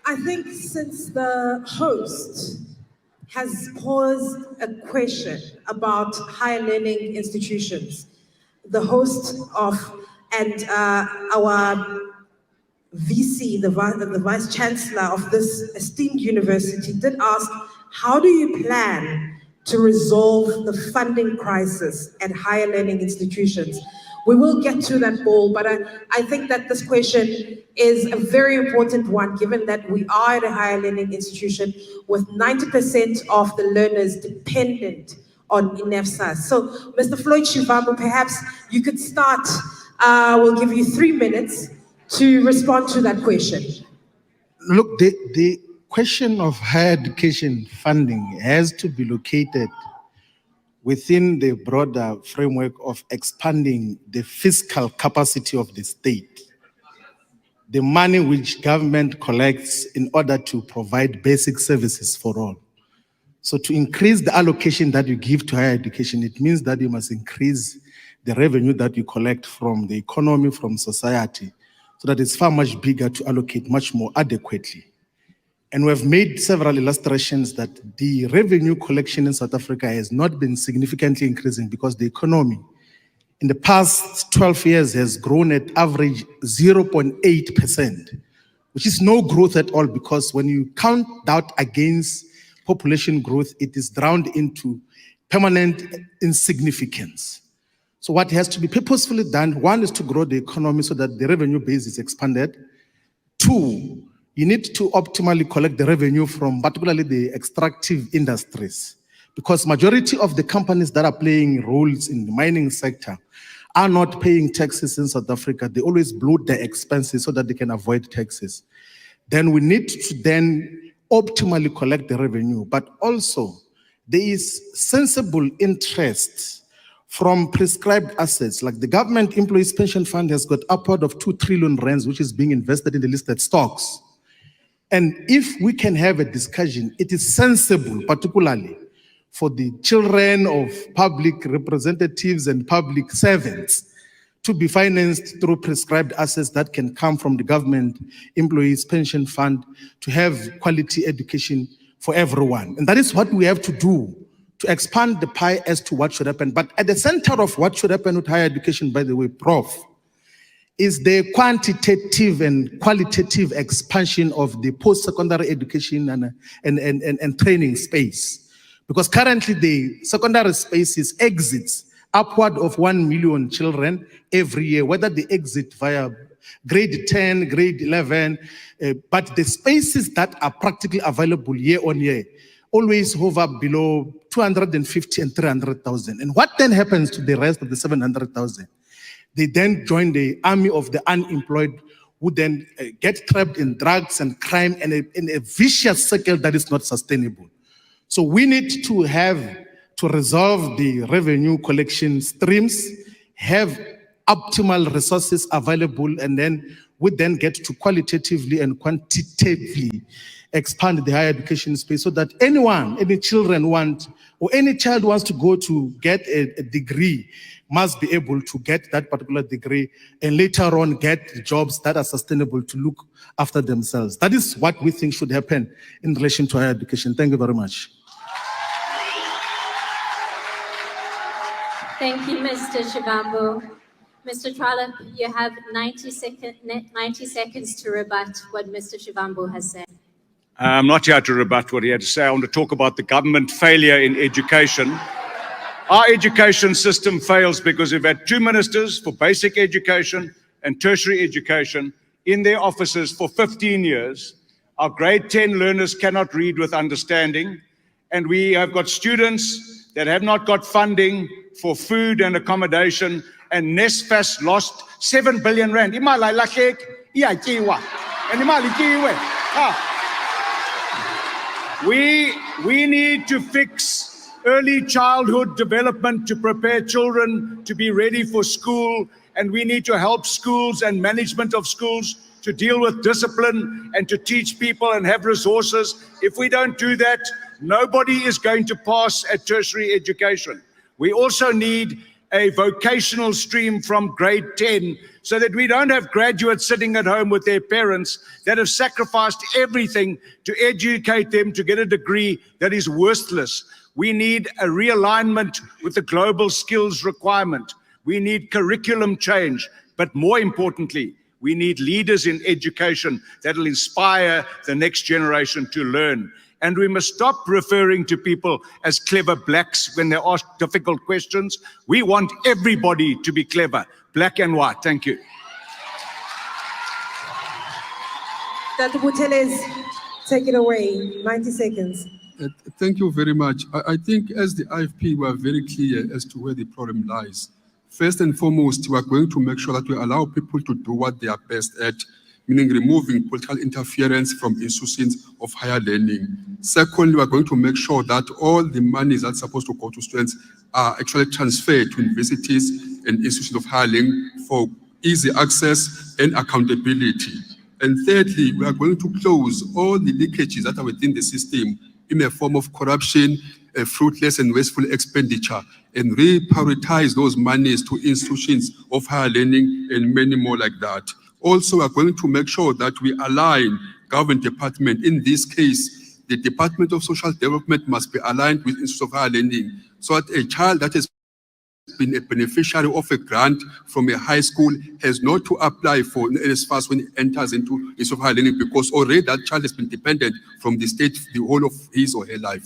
I think since the host has posed a question about higher learning institutions, the host of and our VC, the Vice Chancellor of this esteemed university, did ask, how do you plan to resolve the funding crisis at higher learning institutions? We will get to that all, but I think that this question is a very important one, given that we are at a higher learning institution with 90% of the learners dependent on EFF. So, Mr. Floyd Shivambu, perhaps you could start. We'll give you 3 minutes to respond to that question. Look, the question of higher education funding has to be located within the broader framework of expanding the fiscal capacity of the state. The money which government collects in order to provide basic services for all. So to increase the allocation that you give to higher education, it means that you must increase the revenue that you collect from the economy, from society, so that it's far much bigger to allocate much more adequately. And we have made several illustrations that the revenue collection in South Africa has not been significantly increasing because the economy in the past 12 years has grown at average 0.8%, which is no growth at all, because when you count that against population growth, it is drowned into permanent insignificance. So what has to be purposefully done, one is to grow the economy so that the revenue base is expanded. Two, you need to optimally collect the revenue from particularly the extractive industries, because majority of the companies that are playing roles in the mining sector are not paying taxes in South Africa. They always bloat their expenses so that they can avoid taxes. Then we need to then optimally collect the revenue, but also there is sensible interest from prescribed assets. Like the government employees pension fund has got upward of 2 trillion rands, which is being invested in the listed stocks. And if we can have a discussion, it is sensible, particularly for the children of public representatives and public servants, to be financed through prescribed assets that can come from the government employees pension fund, to have quality education for everyone. And that is what we have to do to expand the pie as to what should happen. But at the center of what should happen with higher education, by the way, Prof, is the quantitative and qualitative expansion of the post-secondary education and training space. Because currently the secondary spaces exits upward of 1 million children every year, whether they exit via grade 10, grade 11, but the spaces that are practically available year on year always hover below 250 and 300,000. And what then happens to the rest of the 700,000? They then join the army of the unemployed, who then get trapped in drugs and crime and in a vicious cycle that is not sustainable. So we need to have to resolve the revenue collection streams, have optimal resources available, and then we then get to qualitatively and quantitatively expand the higher education space so that anyone, any children want, or any child wants to go to get a degree, must be able to get that particular degree and later on get jobs that are sustainable to look after themselves. That is what we think should happen in relation to higher education. Thank you very much. Thank you, Mr. Shivambu. Mr. Trollip, you have 90 seconds to rebut what Mr. Shivambu has said. I'm not here to rebut what he had to say. I want to talk about the government failure in education. Our education system fails because we've had 2 ministers for basic education and tertiary education in their offices for 15 years. Our grade 10 learners cannot read with understanding, and we have got students that have not got funding for food and accommodation, and NSFAS lost 7 billion rand. We need to fix early childhood development to prepare children to be ready for school, and we need to help schools and management of schools to deal with discipline and to teach people and have resources. If we don't do that, nobody is going to pass at tertiary education. We also need a vocational stream from grade 10 so that we don't have graduates sitting at home with their parents that have sacrificed everything to educate them to get a degree that is worthless. We need a realignment with the global skills requirement. We need curriculum change, but more importantly, we need leaders in education that will inspire the next generation to learn. And we must stop referring to people as clever blacks when they ask difficult questions. We want everybody to be clever, black and white. Thank you. Dr. Buteles, take it away. 90 seconds. Thank you very much. I think as the IFP, we are very clear as to where the problem lies. First and foremost, we are going to make sure that we allow people to do what they are best at, meaning removing political interference from institutions of higher learning. Secondly, we are going to make sure that all the monies that's supposed to go to students are actually transferred to universities and institutions of higher learning for easy access and accountability. And thirdly, we are going to close all the leakages that are within the system in a form of corruption, fruitless and wasteful expenditure, and reprioritize those monies to institutions of higher learning and many more like that. Also, we are going to make sure that we align government department. In this case, the Department of Social Development must be aligned with Institute of Higher Learning, so that a child that has been a beneficiary of a grant from a high school has not to apply for NSFAS when it enters into Institute of Higher Learning, because already that child has been dependent from the state the whole of his or her life.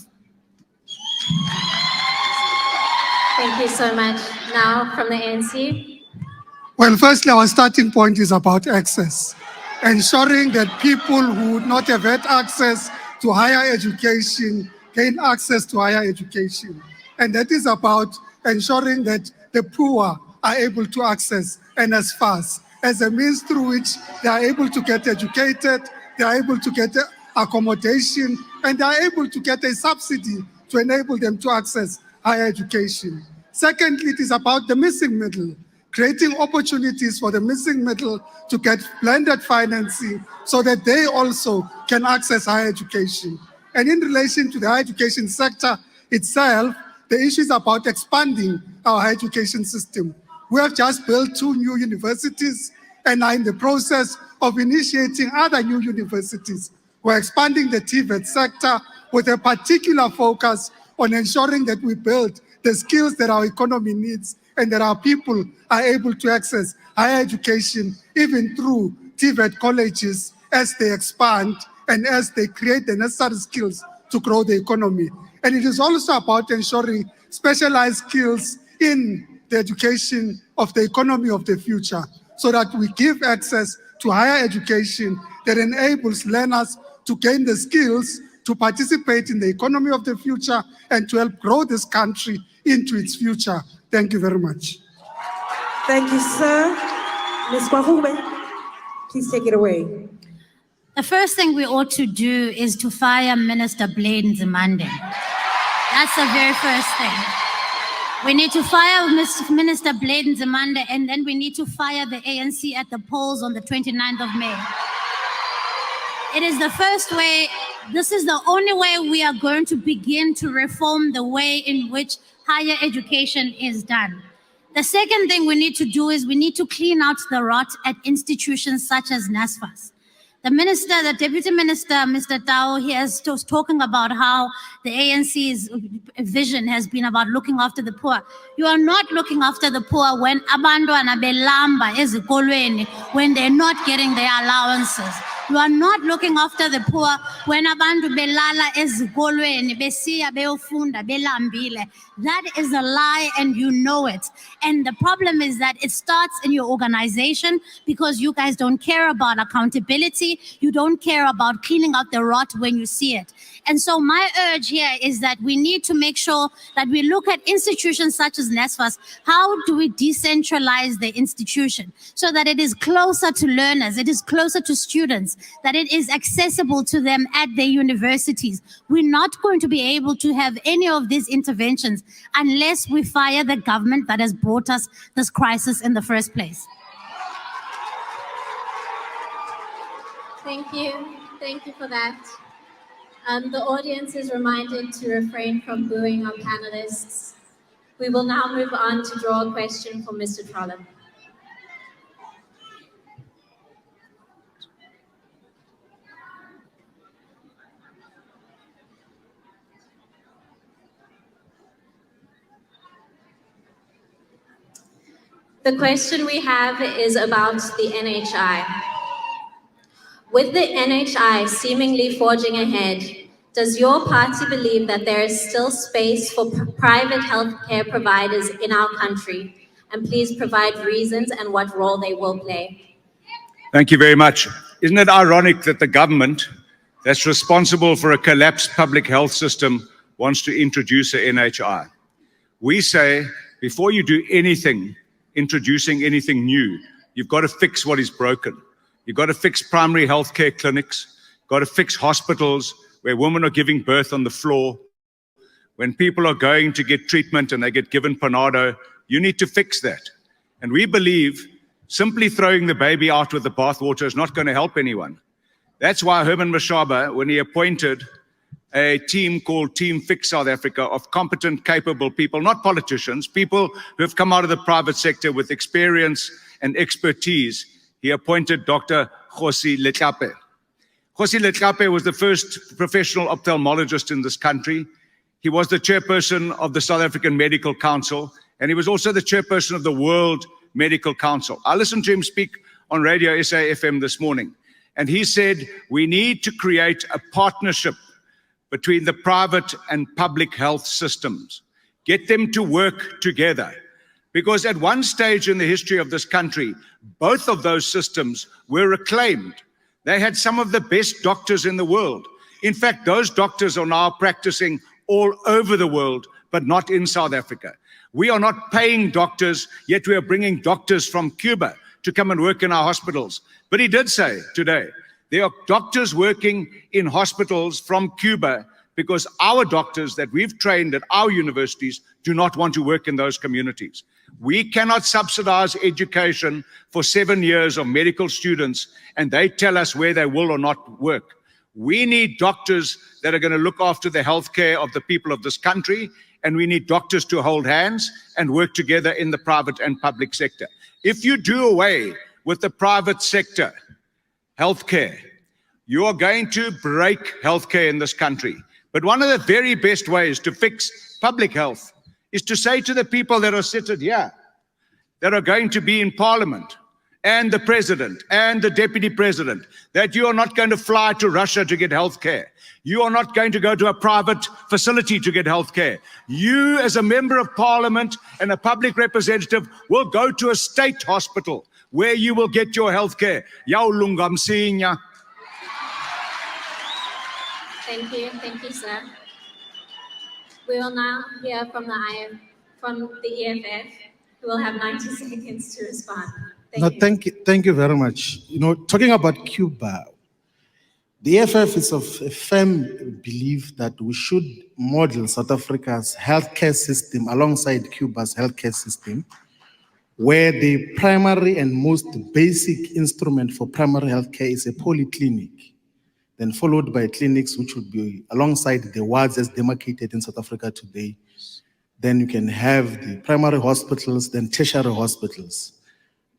Thank you so much. Now from the ANC. Well, firstly, our starting point is about access, ensuring that people who would not have had access to higher education gain access to higher education. And that is about ensuring that the poor are able to access NSFAS as a means through which they are able to get educated, they are able to get accommodation, and they are able to get a subsidy to enable them to access higher education. Secondly, it is about the missing middle, creating opportunities for the missing middle to get blended financing so that they also can access higher education. And in relation to the higher education sector itself, the issue is about expanding our higher education system. We have just built 2 new universities and are in the process of initiating other new universities. We're expanding the TVET sector with a particular focus on ensuring that we build the skills that our economy needs and that our people are able to access higher education, even through TVET colleges, as they expand and as they create the necessary skills to grow the economy. And it is also about ensuring specialized skills in the education of the economy of the future, so that we give access to higher education that enables learners to gain the skills to participate in the economy of the future and to help grow this country into its future. Thank you very much. Thank you, sir. Ms. Kwahube, please take it away. The first thing we ought to do is to fire Minister Blade Nzimande. That's the very first thing. We need to fire Minister Blade Nzimande, and then we need to fire the ANC at the polls on the 29th of May. It is the first way, this is the only way we are going to begin to reform the way in which higher education is done. The second thing we need to do is we need to clean out the rot at institutions such as NSFAS. The minister, the deputy minister, Mr. Tao, he was talking about how the ANC's vision has been about looking after the poor. You are not looking after the poor when abantwana belamba ezikolweni, when they're not getting their allowances. You are not looking after the poor when abantu belala ezikolweni besiya beyofunda belambile. That is a lie, and you know it. And the problem is that it starts in your organization, because you guys don't care about accountability. You don't care about cleaning out the rot when you see it. And so my urge here is that we need to make sure that we look at institutions such as NSFAS. How do we decentralize the institution so that it is closer to learners, it is closer to students, that it is accessible to them at their universities? We're not going to be able to have any of these interventions unless we fire the government that has brought us this crisis in the first place. Thank you. Thank you for that. The audience is reminded to refrain from booing our panelists. We will now move on to draw a question for Mr. Trollip. The question we have is about the NHI. With the NHI seemingly forging ahead, does your party believe that there is still space for private healthcare providers in our country? And please provide reasons and what role they will play. Thank you very much. Isn't it ironic that the government that's responsible for a collapsed public health system wants to introduce an NHI? We say, before you do anything, introducing anything new, you've got to fix what is broken. You've got to fix primary healthcare clinics, got to fix hospitals where women are giving birth on the floor. When people are going to get treatment and they get given Panado, you need to fix that. And we believe simply throwing the baby out with the bathwater is not going to help anyone. That's why Herman Mashaba, when he appointed a team called Team Fix South Africa of competent, capable people, not politicians, people who have come out of the private sector with experience and expertise, he appointed Dr. Kgosi Letlape. Kgosi Letlape was the first professional ophthalmologist in this country. He was the chairperson of the South African Medical Council, and he was also the chairperson of the World Medical Council. I listened to him speak on Radio SA-FM this morning, and he said, we need to create a partnership between the private and public health systems. Get them to work together. Because at one stage in the history of this country, both of those systems were acclaimed. They had some of the best doctors in the world. In fact, those doctors are now practicing all over the world, but not in South Africa. We are not paying doctors, yet we are bringing doctors from Cuba to come and work in our hospitals. But he did say today, there are doctors working in hospitals from Cuba because our doctors that we've trained at our universities do not want to work in those communities. We cannot subsidize education for 7 years of medical students and they tell us where they will or not work. We need doctors that are going to look after the healthcare of the people of this country, and we need doctors to hold hands and work together in the private and public sector. If you do away with the private sector healthcare, you are going to break healthcare in this country. But one of the very best ways to fix public health is to say to the people that are seated here, that are going to be in Parliament, and the President and the Deputy President, that you are not going to fly to Russia to get healthcare. You are not going to go to a private facility to get healthcare. You, as a member of Parliament and a public representative, will go to a state hospital where you will get your healthcare. Thank you, sir. We will now hear from the EFF, who will have 90 seconds to respond. Thank you very much. You know, talking about Cuba, the EFF is of a firm belief that we should model South Africa's healthcare system alongside Cuba's healthcare system, where the primary and most basic instrument for primary healthcare is a polyclinic, then followed by clinics which would be alongside the wards as demarcated in South Africa today. Then you can have the primary hospitals, then tertiary hospitals.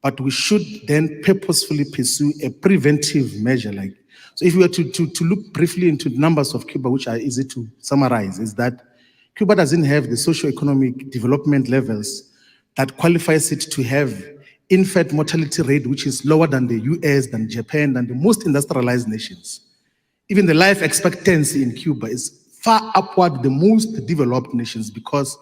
But we should then purposefully pursue a preventive measure. So if we were to look briefly into the numbers of Cuba, which are easy to summarize, is that Cuba doesn't have the socio-economic development levels that qualifies it to have infant mortality rate, which is lower than the US, than Japan, than the most industrialized nations. Even the life expectancy in Cuba is far upward the most developed nations because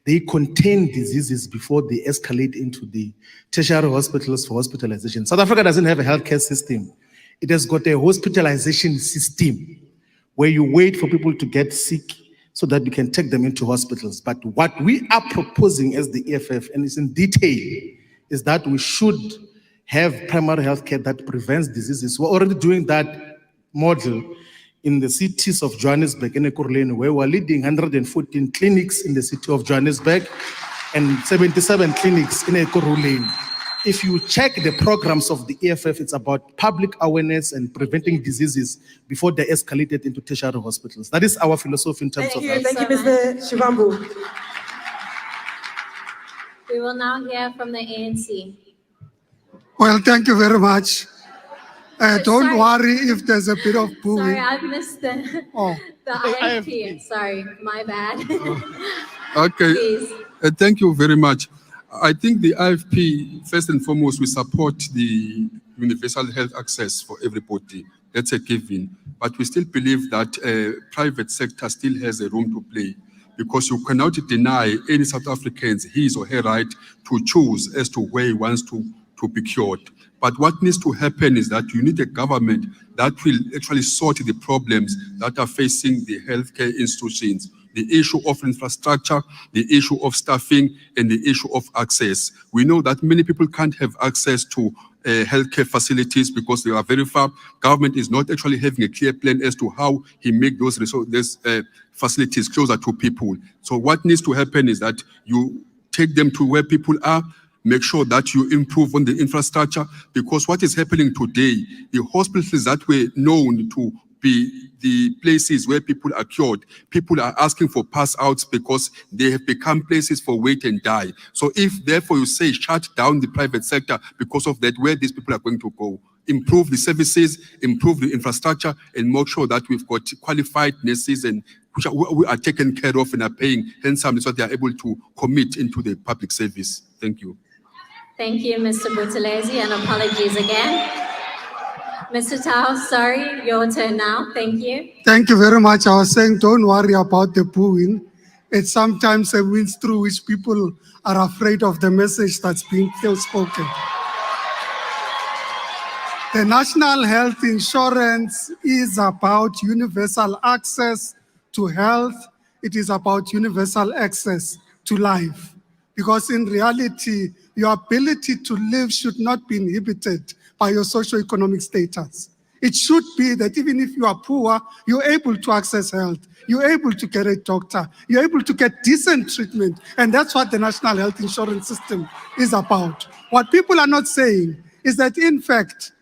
they contain diseases before they escalate into the tertiary hospitals for hospitalization. South Africa doesn't have a healthcare system. It has got a hospitalization system where you wait for people to get sick so that you can take them into hospitals. But what we are proposing as the EFF, and it's in detail, is that we should have primary healthcare that prevents diseases. We're already doing that model in the cities of Johannesburg and Ekurhuleni, where we're leading 114 clinics in the city of Johannesburg and 77 clinics in Ekurhuleni. If you check the programs of the EFF, it's about public awareness and preventing diseases before they escalated into tertiary hospitals. That is our philosophy in terms of health. Thank you, Mr. Shivambu. We will now hear from the ANC. Well, thank you very much. Don't sorry. worry if there's a bit of Sorry, booing. I've missed the, Oh. the IFP. Sorry, my bad. Okay. Please. Thank you very much. I think the IFP, first and foremost, we support the universal health access for everybody. That's a given. But we still believe that private sector still has a room to play, because you cannot deny any South Africans his or her right to choose as to where he wants to be cured. But what needs to happen is that you need a government that will actually sort the problems that are facing the healthcare institutions. The issue of infrastructure, the issue of staffing, and the issue of access. We know that many people can't have access to healthcare facilities because they are very far. Government is not actually having a clear plan as to how he make those facilities closer to people. So what needs to happen is that you take them to where people are, make sure that you improve on the infrastructure, because what is happening today, the hospitals that were known to be the places where people are cured, people are asking for pass outs because they have become places for wait and die. So if therefore you say shut down the private sector because of that, where these people are going to go? Improve the services, improve the infrastructure, and make sure that we've got qualified nurses and which are taken care of and are paying handsomely so they are able to commit into the public service. Thank you. Thank you, Mr. Buthelezi, and apologies again. Mr. Tao, sorry, your turn now. Thank you. Thank you very much. I was saying, don't worry about the booing. It's sometimes a means through which people are afraid of the message that's being spoken. The National Health Insurance is about universal access to health. It is about universal access to life. Because in reality, your ability to live should not be inhibited by your socioeconomic status. It should be that even if you are poor, you're able to access health. You're able to get a doctor. You're able to get decent treatment. And that's what the National Health Insurance System is about. What people are not saying is that, in fact,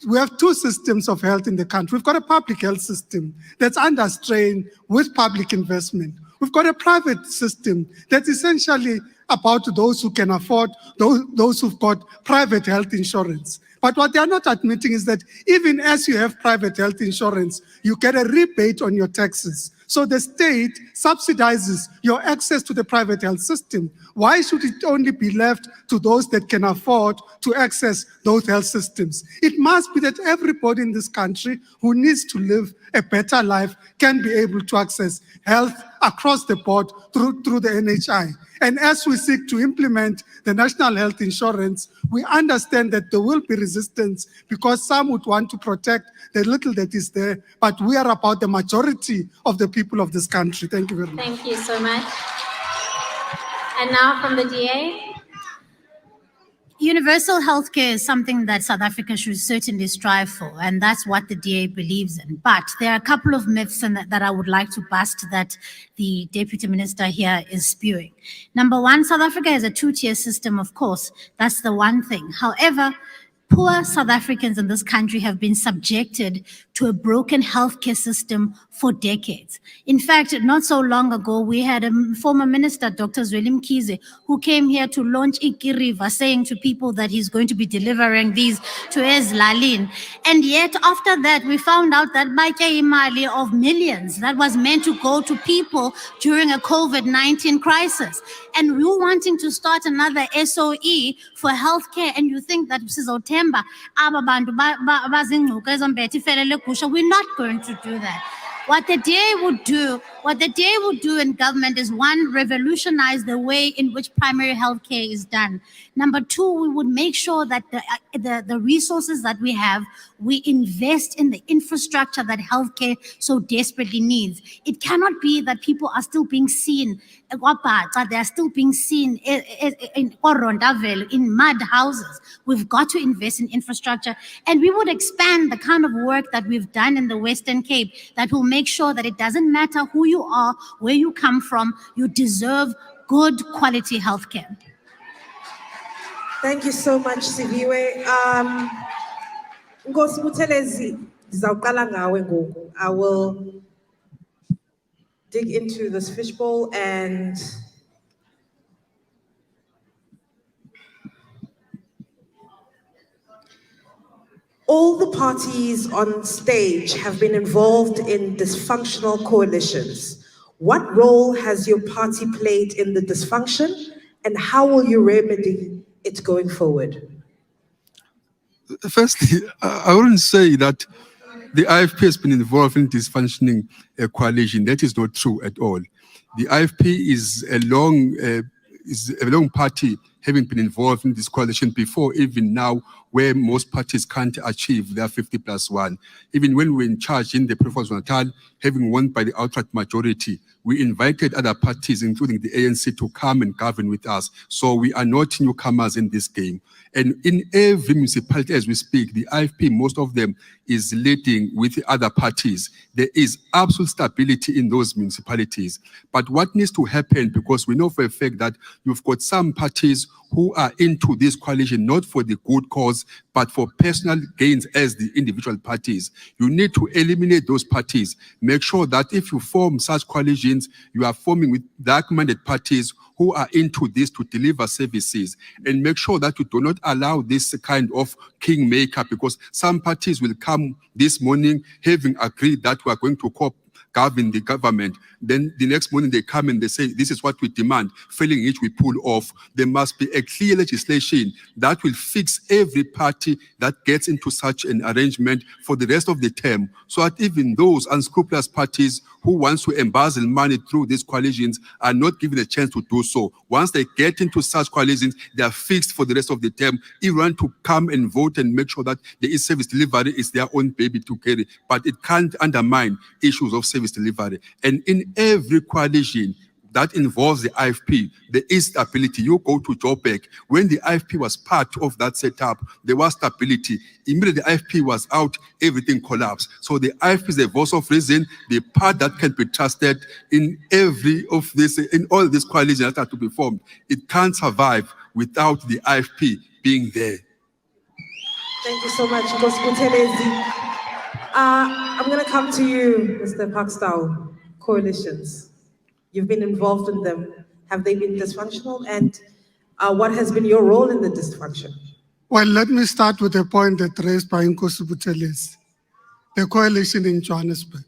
we have two systems of health in the country. We've got a public health system that's under strain with public investment. We've got a private system that's essentially about those who can afford, those who've got private health insurance. But what they are not admitting is that even as you have private health insurance, you get a rebate on your taxes. So the state subsidizes your access to the private health system. Why should it only be left to those that can afford to access those health systems? It must be that everybody in this country who needs to live a better life can be able to access health across the board through the NHI. And as we seek to implement the National Health Insurance, we understand that there will be resistance because some would want to protect the little that is there, but we are about the majority of the people of this country. Thank you very much. Thank you so much. And now from the DA. Universal healthcare is something that South Africa should certainly strive for, and that's what the DA believes in. But there are a couple of myths that I would like to bust that the Deputy Minister here is spewing. Number one, South Africa has a two-tier system, of course. That's the one thing. However, poor South Africans in this country have been subjected to a broken healthcare system for decades. In fact, not so long ago, we had a former minister, Dr. Zweli Mkhize, who came here to launch Ikiriva, saying to people that he's going to be delivering these to Ezlalin. And yet, after that, we found out that Baitya Imali of millions that was meant to go to people during a COVID-19 crisis. And we're wanting to start another SOE for healthcare, and you think that sizothemba ababantu bazingcuka ezombethi ifelele gusha. We're not going to do that. What the DA would do in government is, one, revolutionize the way in which primary health care is done. Number two, we would make sure that the resources that we have, we invest in the infrastructure that healthcare so desperately needs. It cannot be that people are still being seen, they are still being seen in mud houses. We've got to invest in infrastructure, and we would expand the kind of work that we've done in the Western Cape that will make sure that it doesn't matter who you are, where you come from, you deserve good quality healthcare. Thank you so much, Siviwe. Nkosi Buthelezi, ndizawuqala ngawe ngoku. I will dig into this fishbowl and all the parties on stage have been involved in dysfunctional coalitions. What role has your party played in the dysfunction, and how will you remedy it going forward? Firstly, I wouldn't say that the IFP has been involved in dysfunctioning coalition. That is not true at all. The IFP is a long party, having been involved in this coalition before, even now, where most parties can't achieve their 50+1. Even when we were in charge in the Province of Natal, having won by the outright majority, we invited other parties, including the ANC, to come and govern with us. So we are not newcomers in this game. And in every municipality as we speak, the IFP, most of them, is leading with the other parties. There is absolute stability in those municipalities. But what needs to happen, because we know for a fact that you've got some parties who are into this coalition, not for the good cause, but for personal gains as the individual parties. You need to eliminate those parties. Make sure that if you form such coalitions, you are forming with like-minded parties who are into this to deliver services, and make sure that you do not allow this kind of kingmaker, because some parties will come this morning having agreed that we are going to govern the government. Then the next morning they come and they say, this is what we demand, failing which we pull off. There must be a clear legislation that will fix every party that gets into such an arrangement for the rest of the term, so that even those unscrupulous parties who want to embezzle money through these coalitions are not given a chance to do so. Once they get into such coalitions, they are fixed for the rest of the term. Everyone to come and vote and make sure that there is service delivery is their own baby to carry, but it can't undermine issues of service delivery. And in every coalition that involves the IFP, there is stability. You go to Joburg, when the IFP was part of that setup, there was stability. Immediately the IFP was out, everything collapsed. So the IFP is a voice of reason, the part that can be trusted in in all these coalitions that are to be formed. It can't survive without the IFP being there. Thank you so much, Ngosibuthelezi. I'm going to come to you, Mr. Pakstow. Coalitions. You've been involved in them. Have they been dysfunctional? And what has been your role in the dysfunction? Well, let me start with a point that raised by Ngosibuthelezi, the coalition in Johannesburg.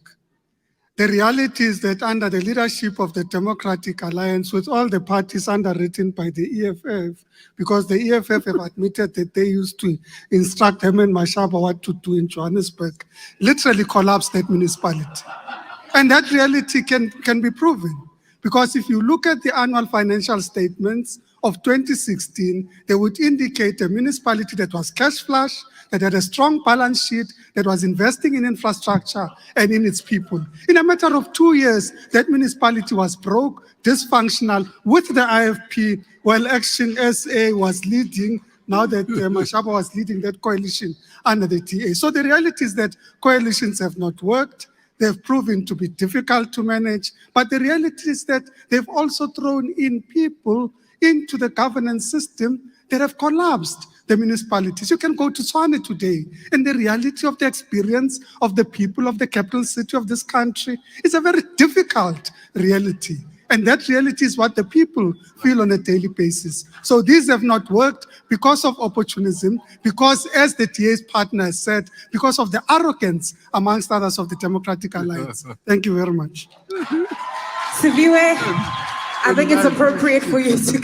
The reality is that under the leadership of the Democratic Alliance, with all the parties underwritten by the EFF, because the EFF have admitted that they used to instruct Herman Mashaba what to do in Johannesburg, literally collapsed that municipality. And that reality can be proven. Because if you look at the annual financial statements of 2016, they would indicate a municipality that was cash flush, that had a strong balance sheet, that was investing in infrastructure and in its people. In a matter of 2 years, that municipality was broke, dysfunctional, with the IFP, while Action SA was leading, now that Mashaba was leading that coalition under the TA. So the reality is that coalitions have not worked. They've proven to be difficult to manage, but the reality is that they've also thrown in people into the governance system that have collapsed the municipalities. You can go to Tshwane today, and the reality of the experience of the people of the capital city of this country is a very difficult reality. And that reality is what the people feel on a daily basis. So these have not worked because of opportunism, because, as the TA's partner said, because of the arrogance, amongst others, of the Democratic Alliance. Thank you very much. Siviwe, I think it's appropriate for you to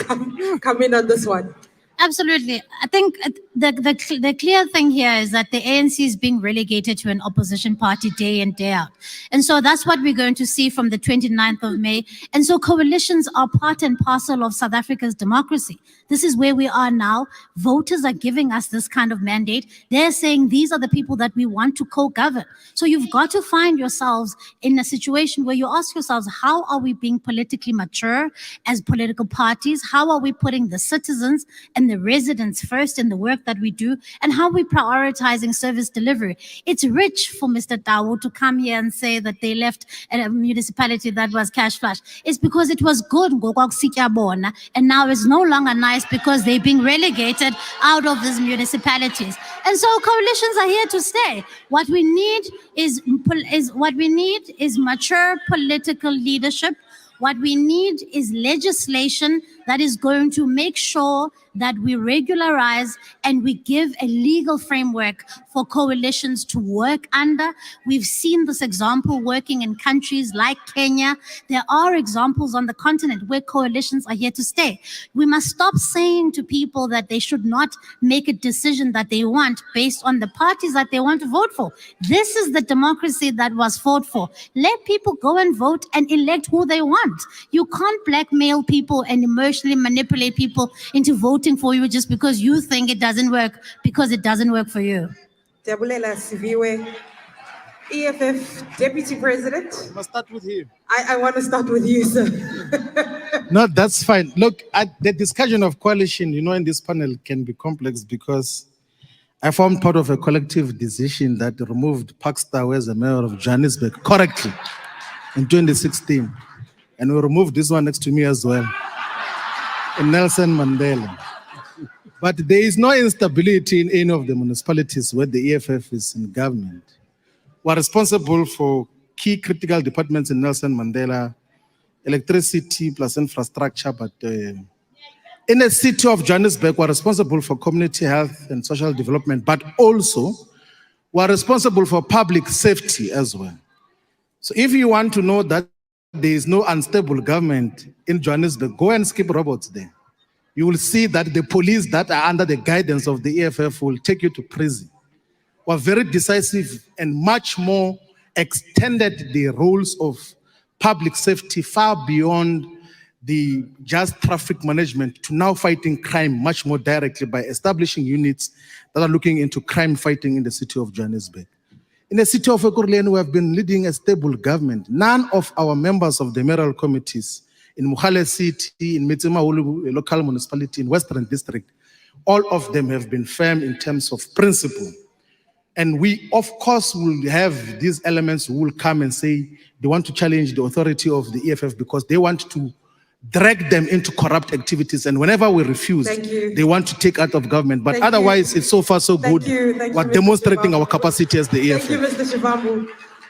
come in on this one. Absolutely. I think the clear thing here is that the ANC is being relegated to an opposition party day in, day out. And so that's what we're going to see from the 29th of May. And so coalitions are part and parcel of South Africa's democracy. This is where we are now. Voters are giving us this kind of mandate. They're saying these are the people that we want to co-govern. So you've got to find yourselves in a situation where you ask yourselves, how are we being politically mature as political parties? How are we putting the citizens and the residents first in the work that we do, and how we're prioritizing service delivery? It's rich for Mr. Dawu to come here and say that they left a municipality that was cash flush. It's because it was good, and now it's no longer nice because they're being relegated out of these municipalities. And so coalitions are here to stay. What we need is mature political leadership. What we need is legislation that is going to make sure that we regularize and we give a legal framework for coalitions to work under. We've seen this example working in countries like Kenya. There are examples on the continent where coalitions are here to stay. We must stop saying to people that they should not make a decision that they want based on the parties that they want to vote for. This is the democracy that was fought for. Let people go and vote and elect who they want. You can't blackmail people and emotionally manipulate people into voting for you just because you think it doesn't work, because it doesn't work for you. Dabulela Siviwe, EFF Deputy President. I must start with you. I want to start with you, sir. No, that's fine. Look, the discussion of coalition, in this panel can be complex because I formed part of a collective decision that removed Parkstar as the mayor of Johannesburg correctly in 2016. And we removed this one next to me as well, in Nelson Mandela. But there is no instability in any of the municipalities where the EFF is in government. We're responsible for key critical departments in Nelson Mandela, electricity plus infrastructure, but in the city of Johannesburg, we're responsible for community health and social development, but also we're responsible for public safety as well. So if you want to know that there is no unstable government in Johannesburg, go and skip robots there. You will see that the police that are under the guidance of the EFF will take you to prison. We're very decisive and much more extended the roles of public safety far beyond the just traffic management to now fighting crime much more directly by establishing units that are looking into crime fighting in the city of Johannesburg. In the city of Ekurhuleni, we have been leading a stable government. None of our members of the mayoral committees in Mohale City, in Metsimaholo local municipality, in Western District, all of them have been firm in terms of principle. And we, of course, will have these elements who will come and say they want to challenge the authority of the EFF because they want to drag them into corrupt activities. And whenever we refuse, they want to take out of government. But otherwise, it's so far so good. We're demonstrating our capacity as the EFF. Thank you, Mr. Shivambu.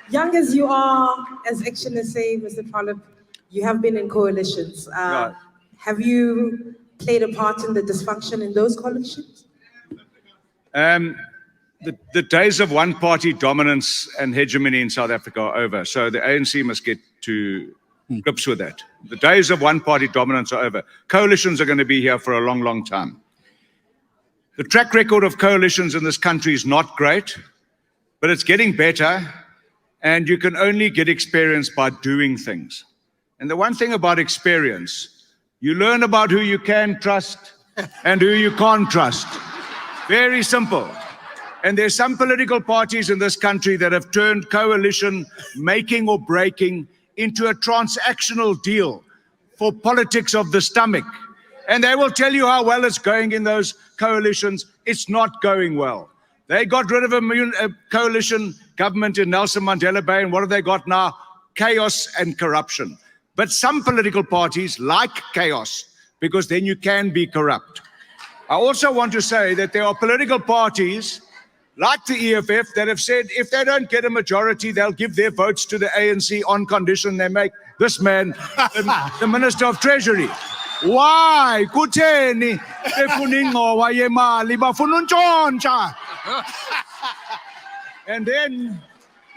Young as you are, as actionists say, Mr. Trollip, you have been in coalitions. Right. Have you played a part in the dysfunction in those coalitions? The days of one-party dominance and hegemony in South Africa are over. So the ANC must get to grips with that. The days of one-party dominance are over. Coalitions are going to be here for a long, long time. The track record of coalitions in this country is not great, but it's getting better, and you can only get experience by doing things. And the one thing about experience, you learn about who you can trust and who you can't trust. Very simple. And there's some political parties in this country that have turned coalition making or breaking into a transactional deal for politics of the stomach. And they will tell you how well it's going in those coalitions. It's not going well. They got rid of a coalition government in Nelson Mandela Bay, and what have they got now? Chaos and corruption. But some political parties like chaos because then you can be corrupt. I also want to say that there are political parties like the EFF that have said if they don't get a majority, they'll give their votes to the ANC on condition they make this man the Minister of Treasury. Why? Kutheni befuna ingqowa yemali bafuna untshontsha. And then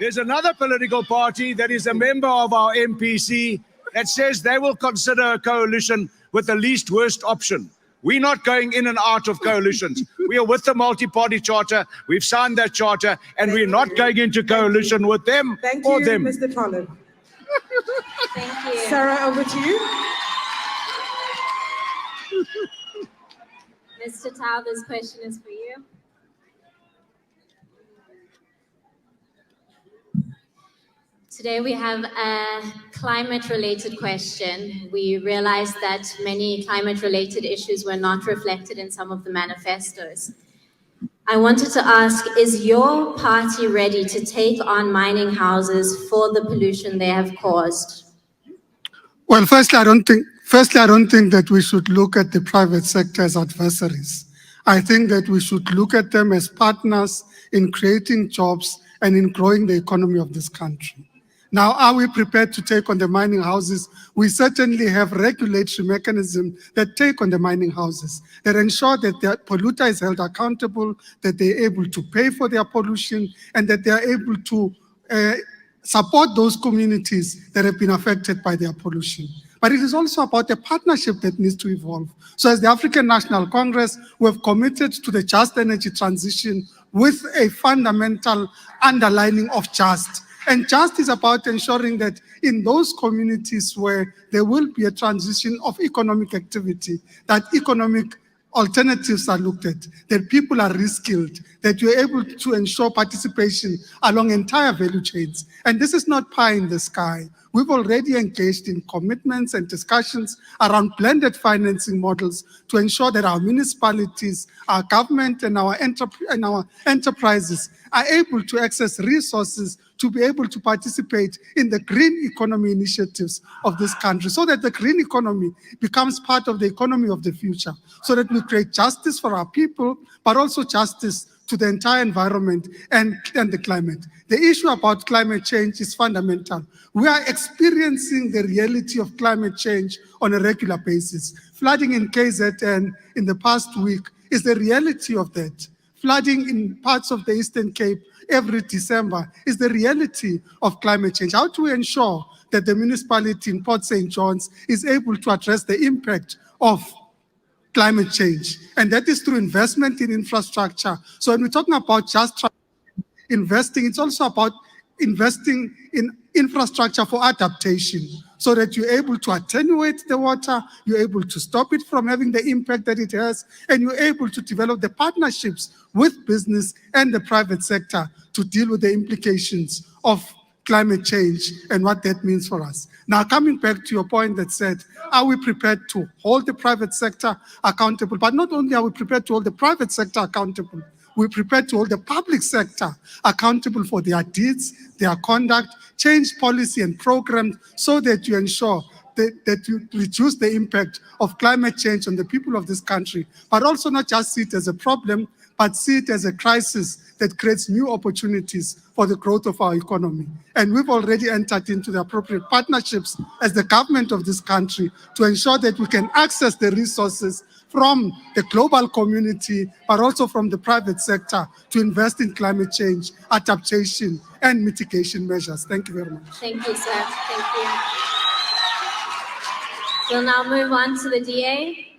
there's another political party that is a member of our MPC that says they will consider a coalition with the least worst option. We're not going in and out of coalitions. We are with the multi-party charter. We've signed that charter, and we're not going into coalition with them or them. Thank you, Mr. Trollip. Thank you. Sarah, over to you. Mr. Tao, this question is for you. Today we have a climate-related question. We realized that many climate-related issues were not reflected in some of the manifestos. I wanted to ask, is your party ready to take on mining houses for the pollution they have caused? Well, firstly, I don't think that we should look at the private sector as adversaries. I think that we should look at them as partners in creating jobs and in growing the economy of this country. Now, are we prepared to take on the mining houses? We certainly have regulatory mechanisms that take on the mining houses, that ensure that the polluter is held accountable, that they're able to pay for their pollution, and that they are able to support those communities that have been affected by their pollution. But it is also about a partnership that needs to evolve. So as the African National Congress, we have committed to the just energy transition with a fundamental underlining of just. And just is about ensuring that in those communities where there will be a transition of economic activity, that economic alternatives are looked at, that people are reskilled, that you're able to ensure participation along entire value chains. And this is not pie in the sky. We've already engaged in commitments and discussions around blended financing models to ensure that our municipalities, our government, and our enterprises are able to access resources to be able to participate in the green economy initiatives of this country, so that the green economy becomes part of the economy of the future, so that we create justice for our people, but also justice to the entire environment and the climate. The issue about climate change is fundamental. We are experiencing the reality of climate change on a regular basis. Flooding in KZN in the past week is the reality of that. Flooding in parts of the Eastern Cape every December is the reality of climate change. How do we ensure that the municipality in Port St. John's is able to address the impact of climate change? And that is through investment in infrastructure. So when we're talking about just investing, it's also about investing in infrastructure for adaptation, so that you're able to attenuate the water, you're able to stop it from having the impact that it has, and you're able to develop the partnerships with business and the private sector to deal with the implications of climate change and what that means for us. Now, coming back to your point that said, are we prepared to hold the private sector accountable? But not only are we prepared to hold the private sector accountable, we're prepared to hold the public sector accountable for their deeds, their conduct, change policy and programs, so that you ensure that you reduce the impact of climate change on the people of this country, but also not just see it as a problem, but see it as a crisis that creates new opportunities for the growth of our economy. And we've already entered into the appropriate partnerships as the government of this country to ensure that we can access the resources from the global community, but also from the private sector, to invest in climate change, adaptation, and mitigation measures. Thank you very much. Thank you, sir. Thank you. We'll now move on to the DA.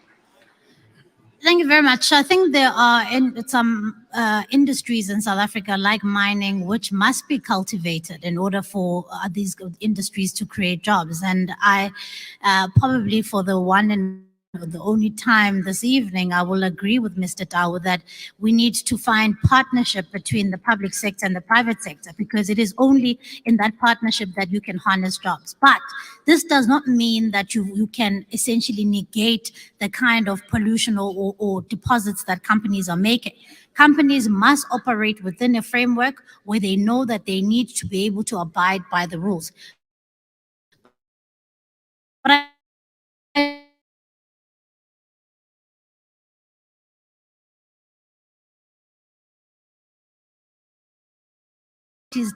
Thank you very much. I think there are some industries in South Africa, like mining, which must be cultivated in order for these industries to create jobs. And I probably for the one and the only time this evening, I will agree with Mr. Tau that we need to find partnership between the public sector and the private sector, because it is only in that partnership that you can harness jobs. But this does not mean that you can essentially negate the kind of pollution or deposits that companies are making. Companies must operate within a framework where they know that they need to be able to abide by the rules. But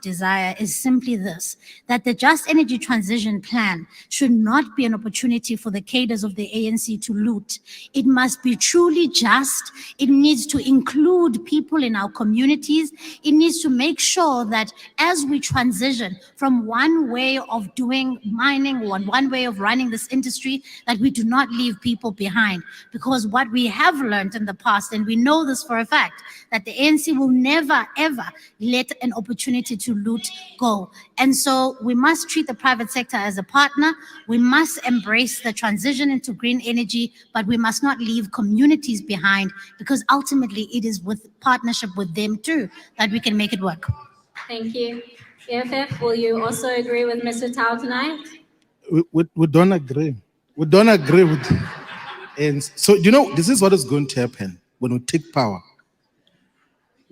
desire is simply this, that the Just Energy Transition Plan should not be an opportunity for the cadres of the ANC to loot. It must be truly just. It needs to include people in our communities. It needs to make sure that as we transition from one way of doing mining or one way of running this industry, that we do not leave people behind. Because what we have learned in the past, and we know this for a fact, that the ANC will never, ever let an opportunity to loot go. And so we must treat the private sector as a partner. We must embrace the transition into green energy, but we must not leave communities behind, because ultimately it is with partnership with them too that we can make it work. Thank you. EFF, will you also agree with Mr. Tau tonight? We don't agree. We don't agree with. And so, this is what is going to happen when we take power.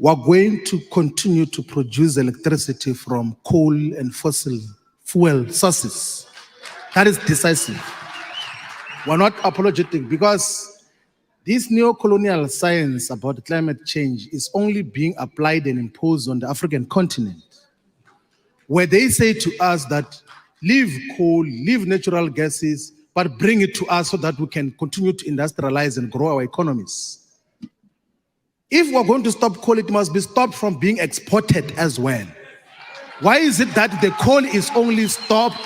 We're going to continue to produce electricity from coal and fossil fuel sources. That is decisive. We're not apologetic, because this neo-colonial science about climate change is only being applied and imposed on the African continent. where they say to us that leave coal, leave natural gases, but bring it to us so that we can continue to industrialize and grow our economies. If we're going to stop coal, it must be stopped from being exported as well. Why is it that the coal is only stopped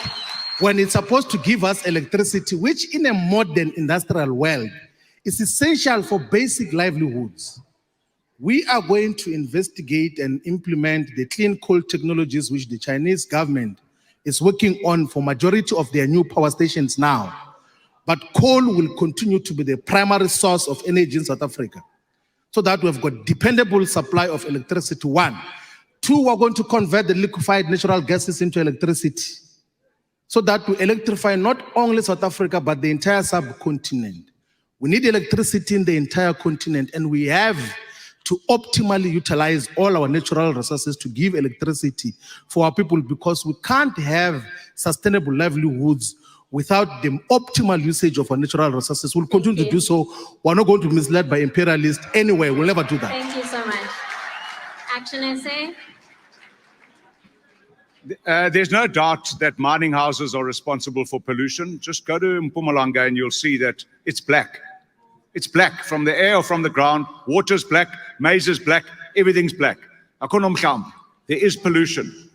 when it's supposed to give us electricity, which in a modern industrial world is essential for basic livelihoods? We are going to investigate and implement the clean coal technologies which the Chinese government is working on for majority of their new power stations now. But coal will continue to be the primary source of energy in South Africa, so that we've got dependable supply of electricity, one. Two, we're going to convert the liquefied natural gases into electricity, so that we electrify not only South Africa, but the entire subcontinent. We need electricity in the entire continent, and we have to optimally utilize all our natural resources to give electricity for our people, because we can't have sustainable livelihoods without the optimal usage of our natural resources. We'll continue to do so. We're not going to be misled by imperialists anyway. We'll never do that. Thank you so much. Action SA? There's no doubt that mining houses are responsible for pollution. Just go to Mpumalanga and you'll see that it's black. It's black from the air or from the ground. Water's black, maize is black, everything's black. There is pollution.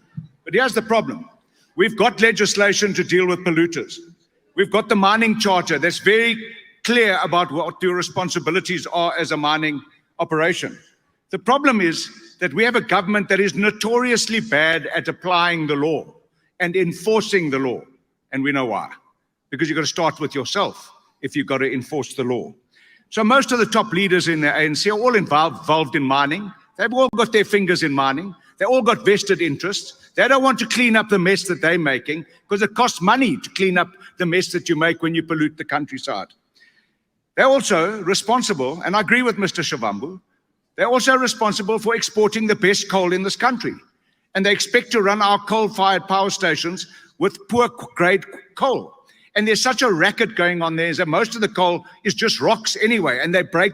But here's the problem. We've got legislation to deal with polluters. We've got the mining charter that's very clear about what your responsibilities are as a mining operation. The problem is that we have a government that is notoriously bad at applying the law and enforcing the law. And we know why. Because you've got to start with yourself if you've got to enforce the law. So most of the top leaders in the ANC are all involved in mining. They've all got their fingers in mining. They all got vested interests. They don't want to clean up the mess that they're making, because it costs money to clean up the mess that you make when you pollute the countryside. They're also responsible, and I agree with Mr. Shavambu, they're also responsible for exporting the best coal in this country. And they expect to run our coal-fired power stations with poor grade coal. And there's such a racket going on there that most of the coal is just rocks anyway, and they break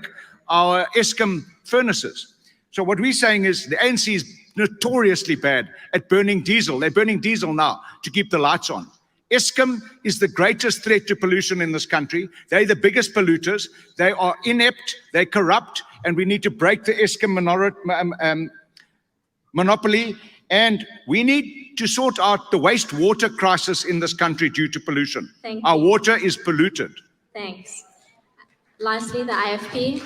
our Eskom furnaces. So what we're saying is the ANC is notoriously bad at burning diesel. They're burning diesel now to keep the lights on. Eskom is the greatest threat to pollution in this country. They're the biggest polluters. They are inept, they're corrupt, and we need to break the Eskom monopoly. And we need to sort out the wastewater crisis in this country due to pollution. Thank Our you. water is polluted. Thanks. Lastly, the IFP.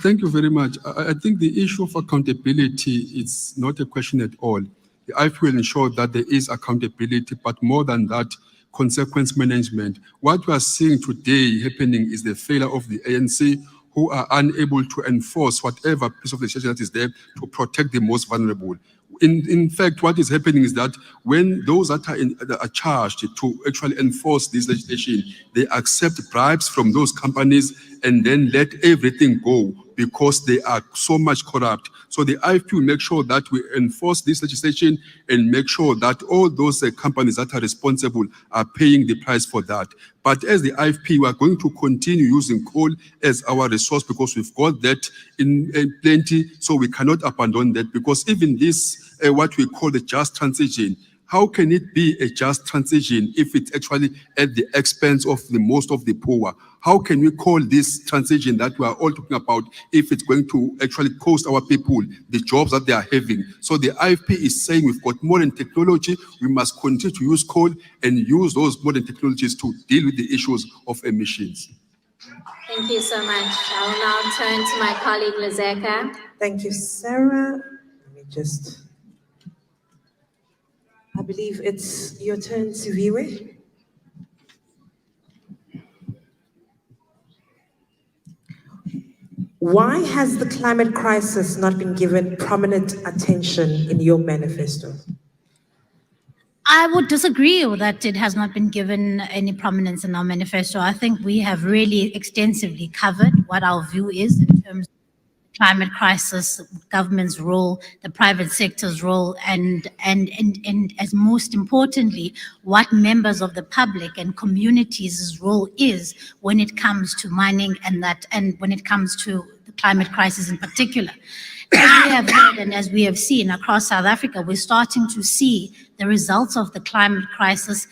Thank you very much. I think the issue of accountability is not a question at all. The IFP will ensure that there is accountability, but more than that, consequence management. What we are seeing today happening is the failure of the ANC, who are unable to enforce whatever piece of legislation that is there to protect the most vulnerable. In fact, what is happening is that when those that are charged to actually enforce this legislation, they accept bribes from those companies and then let everything go because they are so much corrupt. So the IFP will make sure that we enforce this legislation and make sure that all those companies that are responsible are paying the price for that. But as the IFP, we are going to continue using coal as our resource because we've got that in plenty, so we cannot abandon that, because even this, what we call the just transition, how can it be a just transition if it's actually at the expense of the most of the poor? How can we call this transition that we are all talking about if it's going to actually cost our people the jobs that they are having? So the IFP is saying we've got modern technology, we must continue to use coal and use those modern technologies to deal with the issues of emissions. Thank you so much. I will now turn to my colleague, Lizeka. Thank you, Sarah. Let me just... I believe it's your turn, Siviwe. Why has the climate crisis not been given prominent attention in your manifesto? I would disagree that it has not been given any prominence in our manifesto. I think we have really extensively covered what our view is in terms of climate crisis, government's role, the private sector's role, and as most importantly, what members of the public and communities' role is when it comes to mining and when it comes to the climate crisis in particular. As we have heard and as we have seen across South Africa, we're starting to see the results of the climate crisis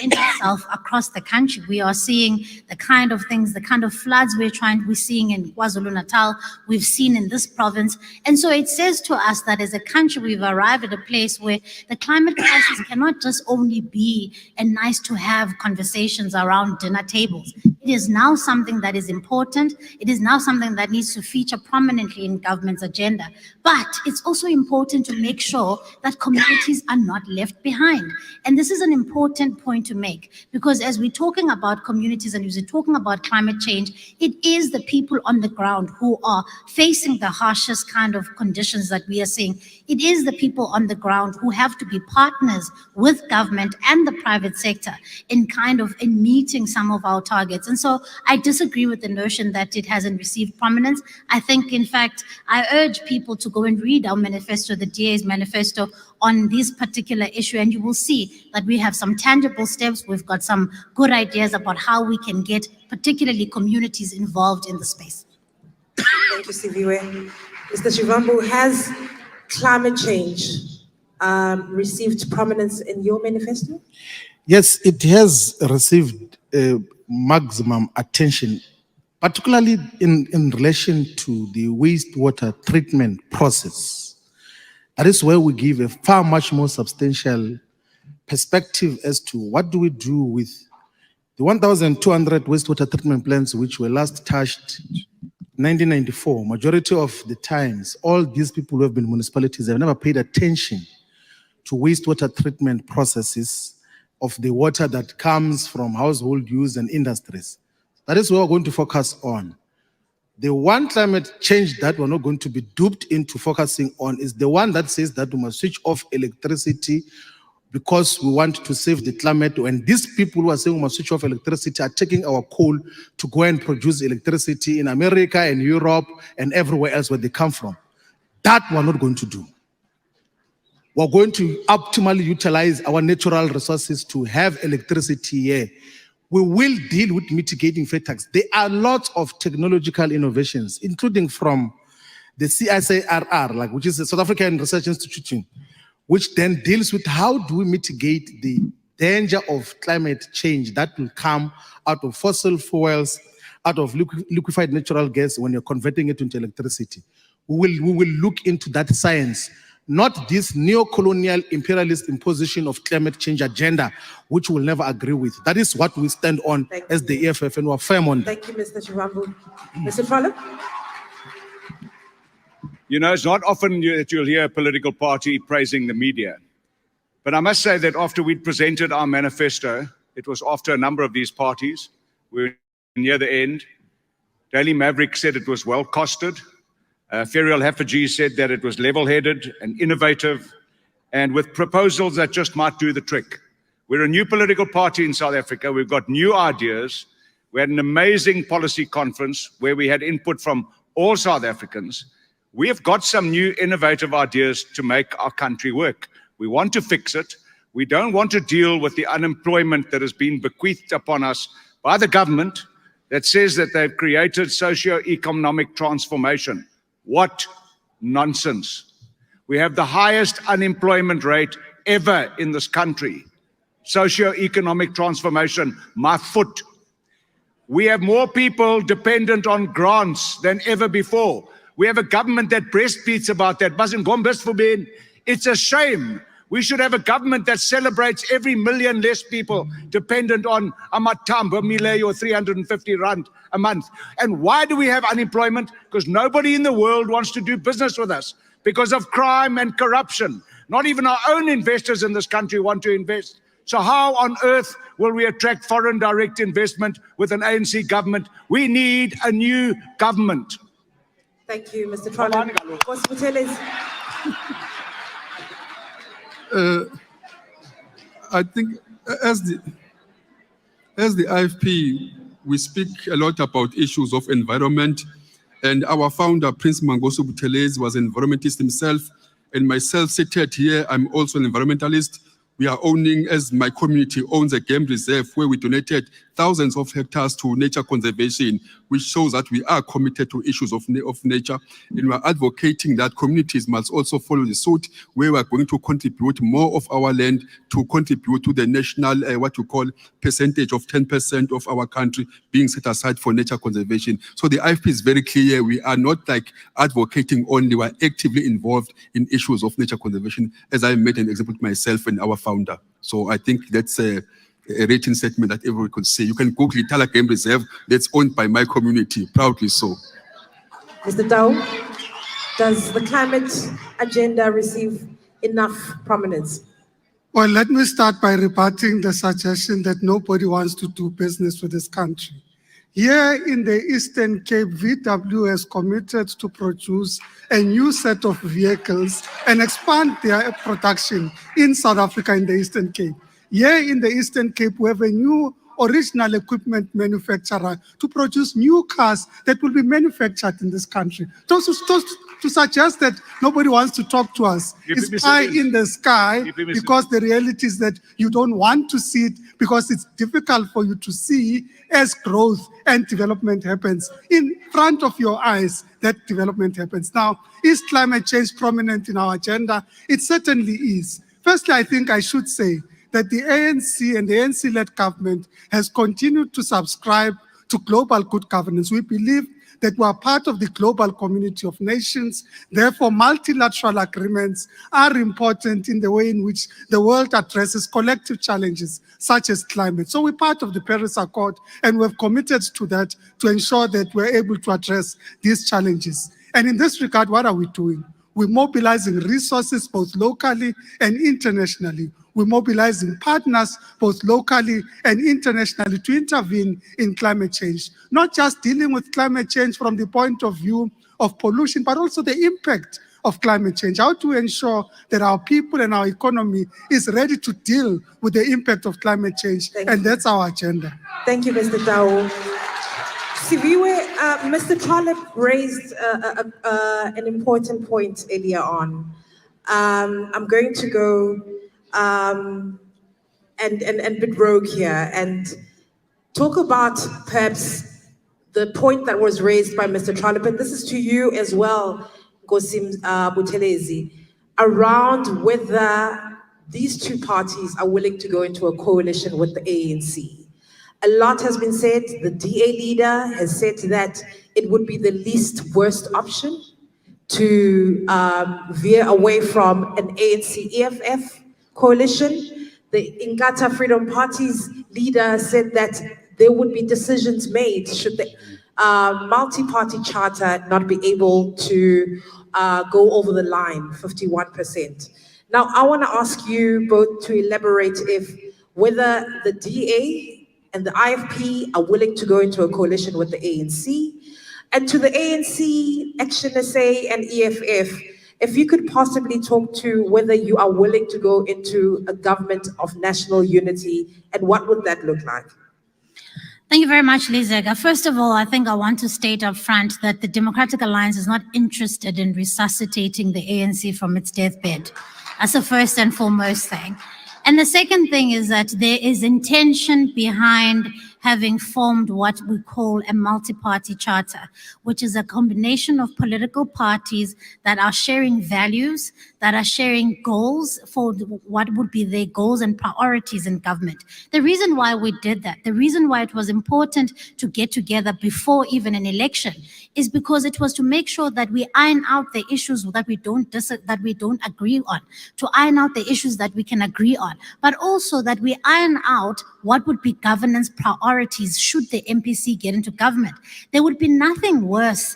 in itself across the country. We are seeing the kind of things, the kind of floods we're seeing in KwaZulu-Natal, we've seen in this province. And so it says to us that as a country, we've arrived at a place where the climate crisis cannot just only be a nice to have conversations around dinner tables. It is now something that is important. It is now something that needs to feature prominently in government's agenda. But it's also important to make sure that communities are not left behind. And this is an important point to make, because as we're talking about communities and as we're talking about climate change, it is the people on the ground who are facing the harshest kind of conditions that we are seeing. It is the people on the ground who have to be partners with government and the private sector in meeting some of our targets. And so I disagree with the notion that it hasn't received prominence. I think, in fact, I urge people to go and read our manifesto, the DA's manifesto, on this particular issue, and you will see that we have some tangible steps. We've got some good ideas about how we can get particularly communities involved in the space. Thank you, Siviwe. Mr. Shivambu, has climate change received prominence in your manifesto? Yes, it has received maximum attention, particularly in relation to the wastewater treatment process. That is where we give a far much more substantial perspective as to what do we do with the 1,200 wastewater treatment plants which were last touched in 1994. Majority of the times, all these people who have been municipalities have never paid attention to wastewater treatment processes of the water that comes from household use and industries. That is what we're going to focus on. The one climate change that we're not going to be duped into focusing on is the one that says that we must switch off electricity because we want to save the climate. And these people who are saying we must switch off electricity are taking our coal to go and produce electricity in America and Europe and everywhere else where they come from. That we're not going to do. We're going to optimally utilize our natural resources to have electricity here. We will deal with mitigating factors. There are lots of technological innovations, including from the CSIRR, which is the South African Research Institute, which then deals with how do we mitigate the danger of climate change that will come out of fossil fuels, out of liquefied natural gas when you're converting it into electricity. We will look into that science, not this neo-colonial imperialist imposition of climate change agenda, which we'll never agree with. That is what we stand on as the EFF, and we're firm on that. Thank you, Mr. Shivambu. Mr. Fowler? You know, it's not often that you'll hear a political party praising the media. But I must say that after we'd presented our manifesto, it was after a number of these parties, we were near the end. Daily Maverick said it was well costed. Ferial Haffajee said that it was level-headed and innovative and with proposals that just might do the trick. We're a new political party in South Africa. We've got new ideas. We had an amazing policy conference where we had input from all South Africans. We have got some new innovative ideas to make our country work. We want to fix it. We don't want to deal with the unemployment that has been bequeathed upon us by the government that says that they've created socio-economic transformation. What nonsense. We have the highest unemployment rate ever in this country. Socio-economic transformation, my foot. We have more people dependent on grants than ever before. We have a government that breastfeeds about that. It's a shame. We should have a government that celebrates every million less people dependent on Amatamba, Millet, or 350 rand a month. And why do we have unemployment? Because nobody in the world wants to do business with us because of crime and corruption. Not even our own investors in this country want to invest. So how on earth will we attract foreign direct investment with an ANC government? We need a new government. Thank you, Mr. Fowler. I think as the IFP, we speak a lot about issues of environment, and our founder, Prince Mangoso Buthelezi, was an environmentalist himself, and myself seated here, I'm also an environmentalist. We are owning, as my community owns a game reserve where we donated thousands of hectares to nature conservation, which shows that we are committed to issues of nature. And we are advocating that communities must also follow the suit, where we are going to contribute more of our land to contribute to the national, what you call, percentage of 10% of our country being set aside for nature conservation. So the IFP is very clear. We are not like advocating only, we are actively involved in issues of nature conservation, as I made an example to myself and our founder. So I think that's a written statement that everyone could see. You can Google Itala Game Reserve, that's owned by my community, proudly so. Mr. Dow, does the climate agenda receive enough prominence? Well, let me start by rebutting the suggestion that nobody wants to do business with this country. Here in the Eastern Cape, VW has committed to produce a new set of vehicles and expand their production in South Africa in the Eastern Cape. Here in the Eastern Cape, we have a new original equipment manufacturer to produce new cars that will be manufactured in this country. To suggest that nobody wants to talk to us is pie in the sky, because the reality is that you don't want to see it, because it's difficult for you to see as growth and development happens. In front of your eyes, that development happens. Now, is climate change prominent in our agenda? It certainly is. Firstly, I think I should say that the ANC and the ANC-led government has continued to subscribe to global good governance. We believe that we are part of the global community of nations. Therefore, multilateral agreements are important in the way in which the world addresses collective challenges, such as climate. So we're part of the Paris Accord, and we've committed to that to ensure that we're able to address these challenges. And in this regard, what are we doing? We're mobilizing resources both locally and internationally. We're mobilizing partners both locally and internationally to intervene in climate change, not just dealing with climate change from the point of view of pollution, but also the impact of climate change. How to ensure that our people and our economy is ready to deal with the impact of climate change, and that's our agenda. Thank you, Mr. Tao. Siviwe, Mr. Trollope raised an important point earlier on. I'm going to go and bit rogue here and talk about perhaps the point that was raised by Mr. Trollope, and this is to you as well, Gosim Buthelezi, around whether these two parties are willing to go into a coalition with the ANC. A lot has been said. The DA leader has said that it would be the least worst option to veer away from an ANC EFF coalition. The Inkatha Freedom Party's leader said that there would be decisions made should the multi-party charter not be able to go over the line, 51%. Now, I want to ask you both to elaborate whether the DA and the IFP are willing to go into a coalition with the ANC, and to the ANC, ACTIONSA, and EFF, if you could possibly talk to whether you are willing to go into a government of national unity, and what would that look like? Thank you very much, Lizega. First of all, I think I want to state up front that the Democratic Alliance is not interested in resuscitating the ANC from its deathbed. That's the first and foremost thing. And the second thing is that there is intention behind having formed what we call a multi-party charter, which is a combination of political parties that are sharing values, that are sharing goals for what would be their goals and priorities in government. The reason why we did that, the reason why it was important to get together before even an election, is because it was to make sure that we iron out the issues that we don't agree on, to iron out the issues that we can agree on, but also that we iron out what would be governance priorities should the MPC get into government. There would be nothing worse,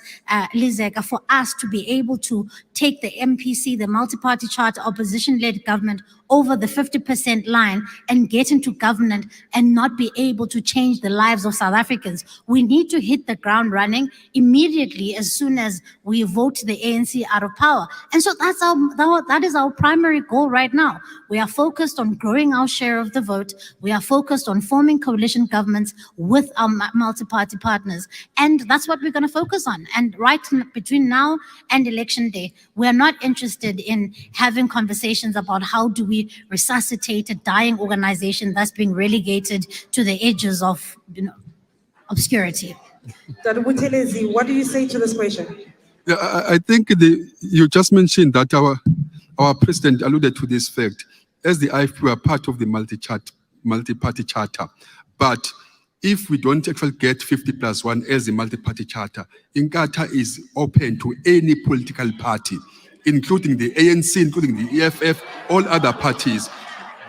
Lizeka, for us to be able to take the MPC, the multi-party charter, opposition-led government, over the 50% line and get into government and not be able to change the lives of South Africans. We need to hit the ground running immediately as soon as we vote the ANC out of power. And so that is our primary goal right now. We are focused on growing our share of the vote. We are focused on forming coalition governments with our multi-party partners. And that's what we're going to focus on. And right between now and election day, we are not interested in having conversations about how do we resuscitate a dying organization that's being relegated to the edges of obscurity. Dr. Buthelezi, what do you say to this question? Yeah, I think you just mentioned that our president alluded to this fact. As the IFP, we are part of the multi-party charter. But if we don't actually get 50+1 as the multi-party charter, Inkatha is open to any political party, including the ANC, including the EFF, all other parties.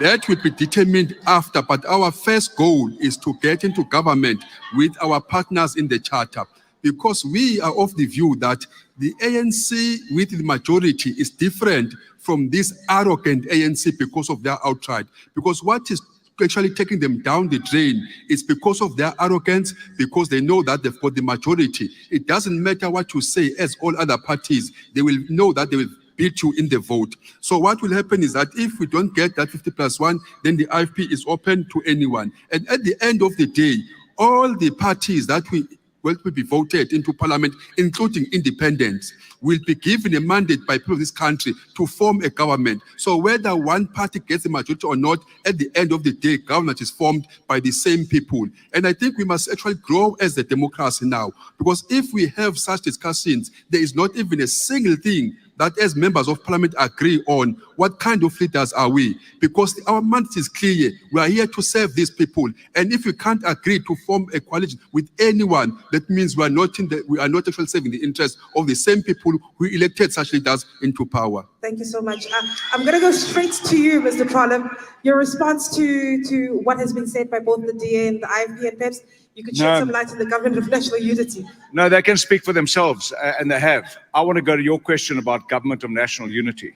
That will be determined after, but our first goal is to get into government with our partners in the charter, because we are of the view that the ANC with the majority is different from this arrogant ANC because of their outright. Because what is actually taking them down the drain is because of their arrogance, because they know that they've got the majority. It doesn't matter what you say, as all other parties, they will know that they will beat you in the vote. So what will happen is that if we don't get that 50+1, then the IFP is open to anyone. And at the end of the day, all the parties that will be voted into parliament, including independents, will be given a mandate by people of this country to form a government. So whether one party gets the majority or not, at the end of the day, government is formed by the same people. And I think we must actually grow as a democracy now, because if we have such discussions, there is not even a single thing that as members of parliament agree on. What kind of leaders are we? Because our mandate is clear. We are here to serve these people. And if we can't agree to form a coalition with anyone, that means we are not actually serving the interests of the same people who elected such leaders into power. Thank you so much. I'm going to go straight to you, Mr. Trollip. Your response to what has been said by both the DA and the IFP and PEPs, you could shed some light on the government of national unity. No, they can speak for themselves, and they have. I want to go to your question about government of national unity.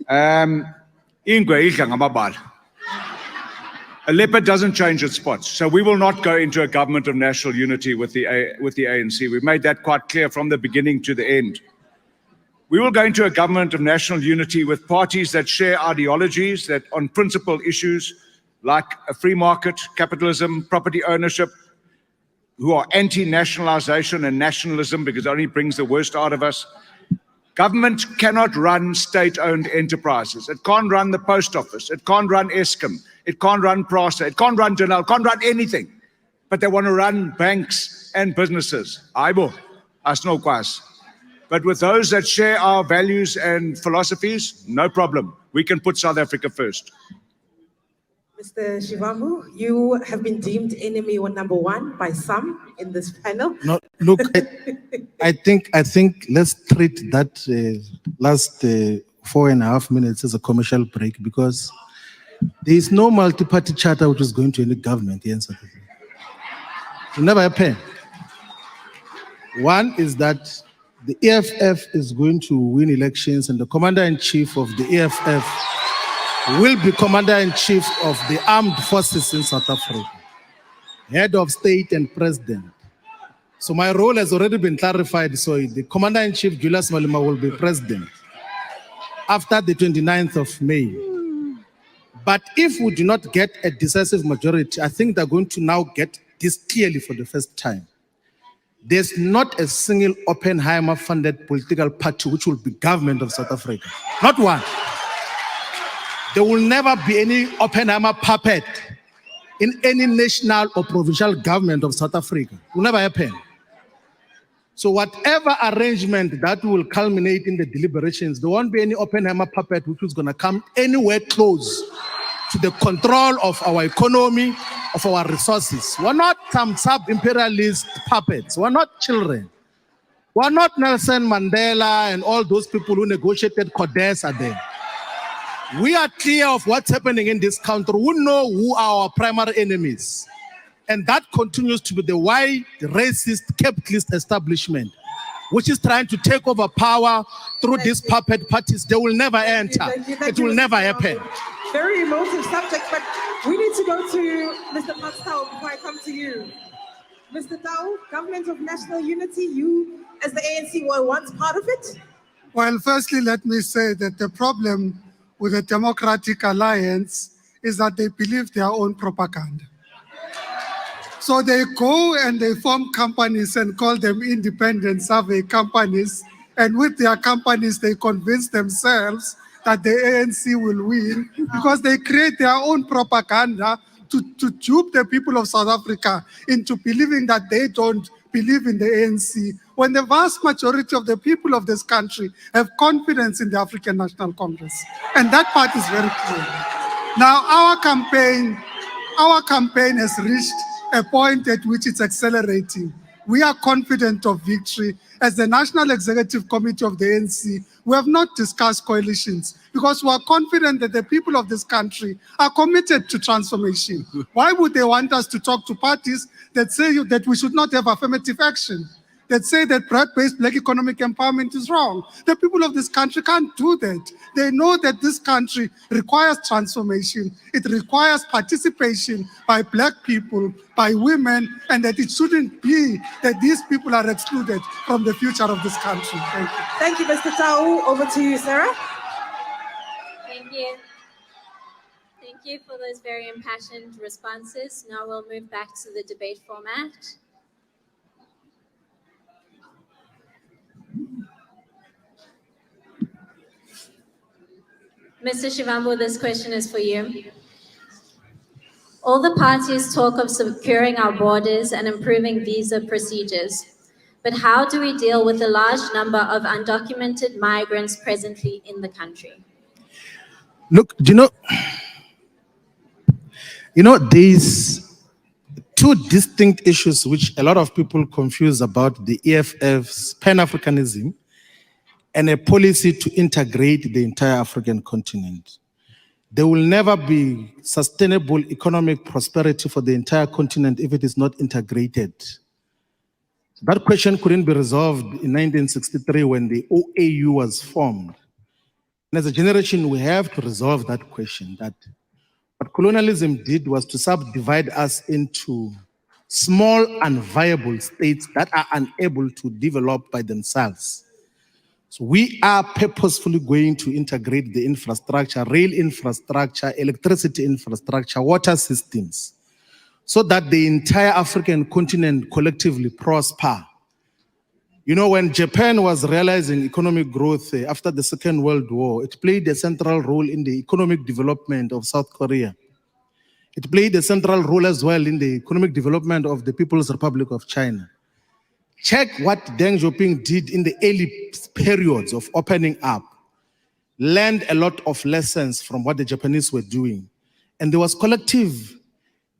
A leopard doesn't change its spots, so we will not go into a government of national unity with the ANC. We've made that quite clear from the beginning to the end. We will go into a government of national unity with parties that share ideologies, that on principal issues like a free market, capitalism, property ownership, who are anti-nationalization and nationalism because it only brings the worst out of us. Government cannot run state-owned enterprises. It can't run the post office. It can't run Eskom. It can't run PRASA. It can't run Janelle. It can't run anything. But they want to run banks and businesses. Aibo, asnokwas. But with those that share our values and philosophies, no problem. We can put South Africa first. Mr. Shivamu, you have been deemed enemy number one by some in this panel. No, look, I think let's treat that last 4.5 minutes as a commercial break, because there is no multi-party charter which is going to any government here in South Africa. It will never happen. One is that the EFF is going to win elections, and the commander-in-chief of the EFF will be commander-in-chief of the armed forces in South Africa, head of state and president. So my role has already been clarified. So the commander-in-chief, Julius Malema, will be president after the 29th of May. But if we do not get a decisive majority, I think they're going to now get this clearly for the first time. There's not a single Oppenheimer-funded political party which will be government of South Africa. Not one. There will never be any Oppenheimer puppet in any national or provincial government of South Africa. It will never happen. So whatever arrangement that will culminate in the deliberations, there won't be any Oppenheimer puppet which is going to come anywhere close to the control of our economy, of our resources. We're not some sub-imperialist puppets. We're not children. We're not Nelson Mandela and all those people who negotiated CODESA there. We are clear of what's happening in this country. We know who are our primary enemies. And that continues to be the white, racist, capitalist establishment, which is trying to take over power through these puppet parties. They will never enter. It will never happen. Very emotive subject, but we need to go to Mr. Tau before I come to you. Mr. Tau, government of national unity, you as the ANC were once part of it? Well, firstly, let me say that the problem with the Democratic Alliance is that they believe their own propaganda. So they go and they form companies and call them independent survey companies. And with their companies, they convince themselves that the ANC will win because they create their own propaganda to dupe the people of South Africa into believing that they don't believe in the ANC, when the vast majority of the people of this country have confidence in the African National Congress. And that part is very clear. Now, our campaign has reached a point at which it's accelerating. We are confident of victory. As the National Executive Committee of the ANC, we have not discussed coalitions because we are confident that the people of this country are committed to transformation. Why would they want us to talk to parties that say that we should not have affirmative action, that say that broad-based black economic empowerment is wrong? The people of this country can't do that. They know that this country requires transformation. It requires participation by black people, by women, and that it shouldn't be that these people are excluded from the future of this country. Thank you. Thank you, Mr. Tau. Over to you, Sarah. Thank you. Thank you for those very impassioned responses. Now we'll move back to the debate format. Mr. Shivambu, this question is for you. All the parties talk of securing our borders and improving visa procedures. But how do we deal with the large number of undocumented migrants presently in the country? Look, there's two distinct issues which a lot of people confuse about the EFF's Pan-Africanism and a policy to integrate the entire African continent. There will never be sustainable economic prosperity for the entire continent if it is not integrated. That question couldn't be resolved in 1963 when the OAU was formed. And as a generation, we have to resolve that question. That what colonialism did was to subdivide us into small and viable states that are unable to develop by themselves. So we are purposefully going to integrate the infrastructure, rail infrastructure, electricity infrastructure, water systems, so that the entire African continent collectively prosper. When Japan was realizing economic growth after the Second World War, it played a central role in the economic development of South Korea. It played a central role as well in the economic development of the People's Republic of China. Check what Deng Xiaoping did in the early periods of opening up. Learned a lot of lessons from what the Japanese were doing. And there was collective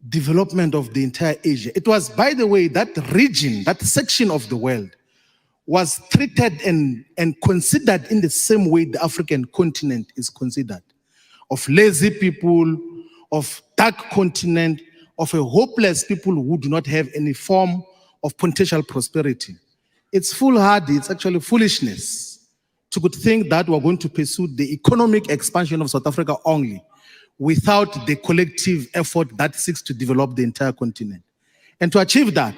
development of the entire Asia. It was, by the way, that region, that section of the world was treated and considered in the same way the African continent is considered. Of lazy people, of dark continent, of a hopeless people who do not have any form of potential prosperity. It's foolhardy, it's actually foolishness to think that we're going to pursue the economic expansion of South Africa only without the collective effort that seeks to develop the entire continent. And to achieve that,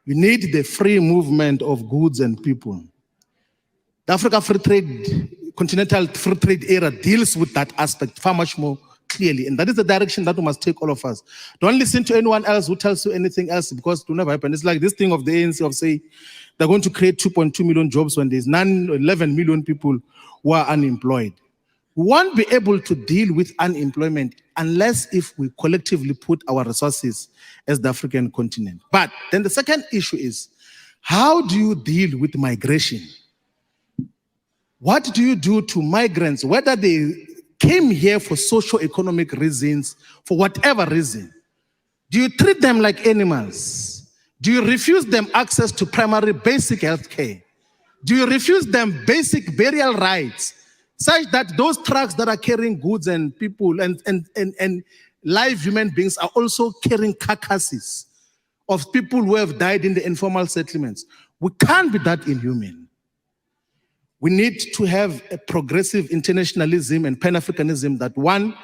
you need the free movement of goods and people. The Africa Free Trade, Continental Free Trade Era deals with that aspect far much more clearly, and that is the direction that we must take, all of us. Don't listen to anyone else who tells you anything else, because it will never happen. It's like this thing of the ANC of say they're going to create 2.2 million jobs when there's 11 million people who are unemployed. We won't be able to deal with unemployment unless if we collectively put our resources as the African continent. But then the second issue is, how do you deal with migration? What do you do to migrants, whether they came here for socio-economic reasons, for whatever reason? Do you treat them like animals? Do you refuse them access to primary basic health care? Do you refuse them basic burial rights, such that those trucks that are carrying goods and people and live human beings are also carrying carcasses of people who have died in the informal settlements? We can't be that inhuman. We need to have a progressive internationalism and Pan-Africanism that, one,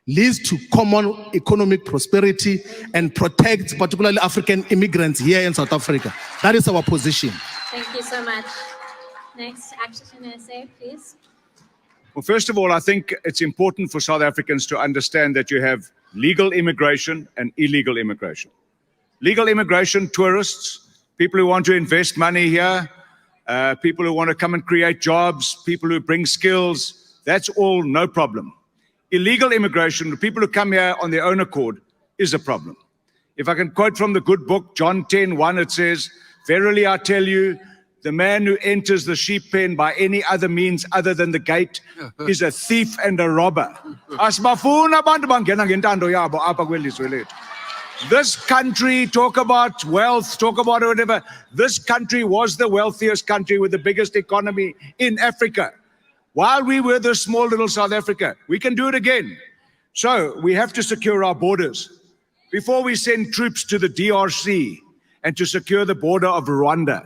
leads to common economic prosperity and protects particularly African immigrants here in South Africa. That is our position. Thank you so much. Next, ACTIONSA, please. Well, first of all, I think it's important for South Africans to understand that you have legal immigration and illegal immigration. Legal immigration, tourists, people who want to invest money here, people who want to come and create jobs, people who bring skills, That's all no problem. Illegal immigration, the people who come here on their own accord, is a problem. If I can quote from the good book, John 10:1, it says, "Verily I tell you, the man who enters the sheep pen by any other means other than the gate is a thief and a robber." This country, talk about wealth, talk about whatever, this country was the wealthiest country with the biggest economy in Africa. While we were the small little South Africa, we can do it again. So we have to secure our borders. Before we send troops to the DRC and to secure the border of Rwanda,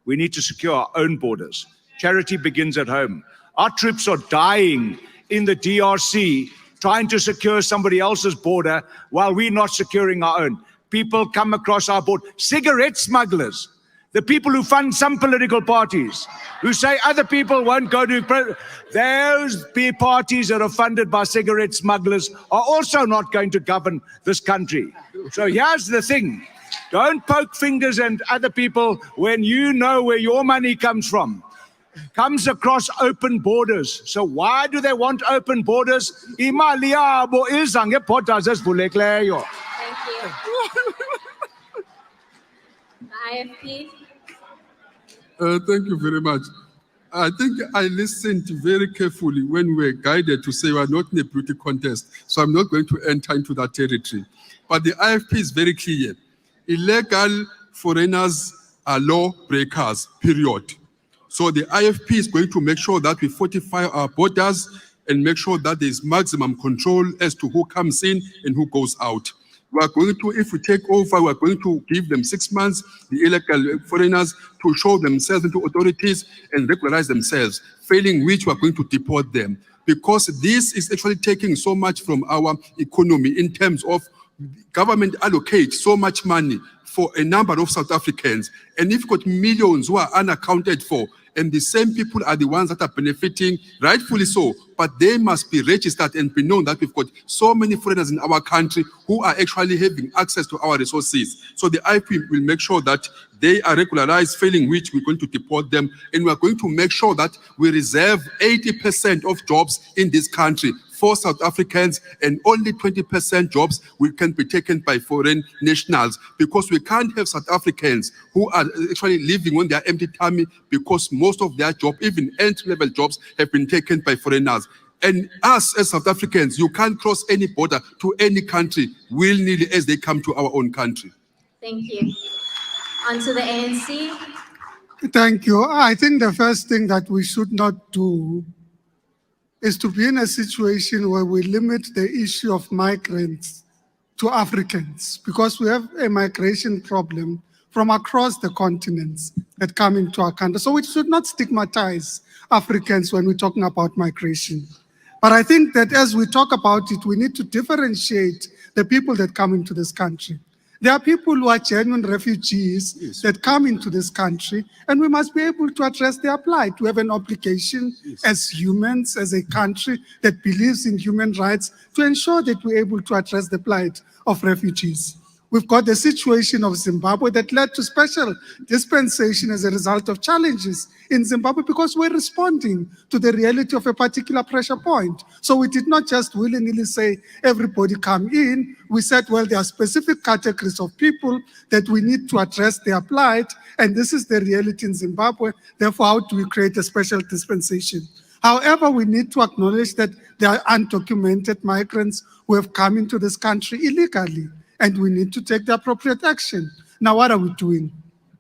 we need to secure our own borders. Charity begins at home. Our troops are dying in the DRC trying to secure somebody else's border while we're not securing our own. People come across our border. Cigarette smugglers, the people who fund some political parties, who say other people won't go to, those parties that are funded by cigarette smugglers are also not going to govern this country. So here's the thing. Don't poke fingers at other people when you know where your money comes from. Comes across open borders. So why do they want open borders? Imali yabo iza ngeeborders ezivulekileyo. Thank you. IFP. Thank you very much. I think I listened very carefully when we were guided to say we are not in a beauty contest, so I'm not going to enter into that territory. But the IFP is very clear. Illegal foreigners are law breakers, period. So the IFP is going to make sure that we fortify our borders and make sure that there is maximum control as to who comes in and who goes out. We are going to, if we take over, we are going to give them 6 months, the illegal foreigners, to show themselves into authorities and regularize themselves, failing which we are going to deport them. Because this is actually taking so much from our economy in terms of government allocates so much money for a number of South Africans. And if you've got millions who are unaccounted for, and the same people are the ones that are benefiting, rightfully so, but they must be registered and be known that we've got so many foreigners in our country who are actually having access to our resources. So the IFP will make sure that they are regularized, failing which we're going to deport them, and we're going to make sure that we reserve 80% of jobs in this country for South Africans, and only 20% jobs can be taken by foreign nationals, because we can't have South Africans who are actually living on their empty tummy because most of their jobs, even entry-level jobs, have been taken by foreigners. And us as South Africans, you can't cross any border to any country willy-nilly as they come to our own country. Thank you. On to the ANC. Thank you. I think the first thing that we should not do is to be in a situation where we limit the issue of migrants to Africans, because we have a migration problem from across the continents that come into our country. So we should not stigmatize Africans when we're talking about migration. But I think that as we talk about it, we need to differentiate the people that come into this country. There are people who are genuine refugees that come into this country, and we must be able to address their plight. We have an obligation as humans, as a country that believes in human rights, to ensure that we're able to address the plight of refugees. We've got the situation of Zimbabwe that led to special dispensation as a result of challenges in Zimbabwe, because we're responding to the reality of a particular pressure point. So we did not just willy-nilly say, everybody come in. We said, well, there are specific categories of people that we need to address their plight, and this is the reality in Zimbabwe. Therefore, how do we create a special dispensation? However, we need to acknowledge that there are undocumented migrants who have come into this country illegally, and we need to take the appropriate action. Now, what are we doing?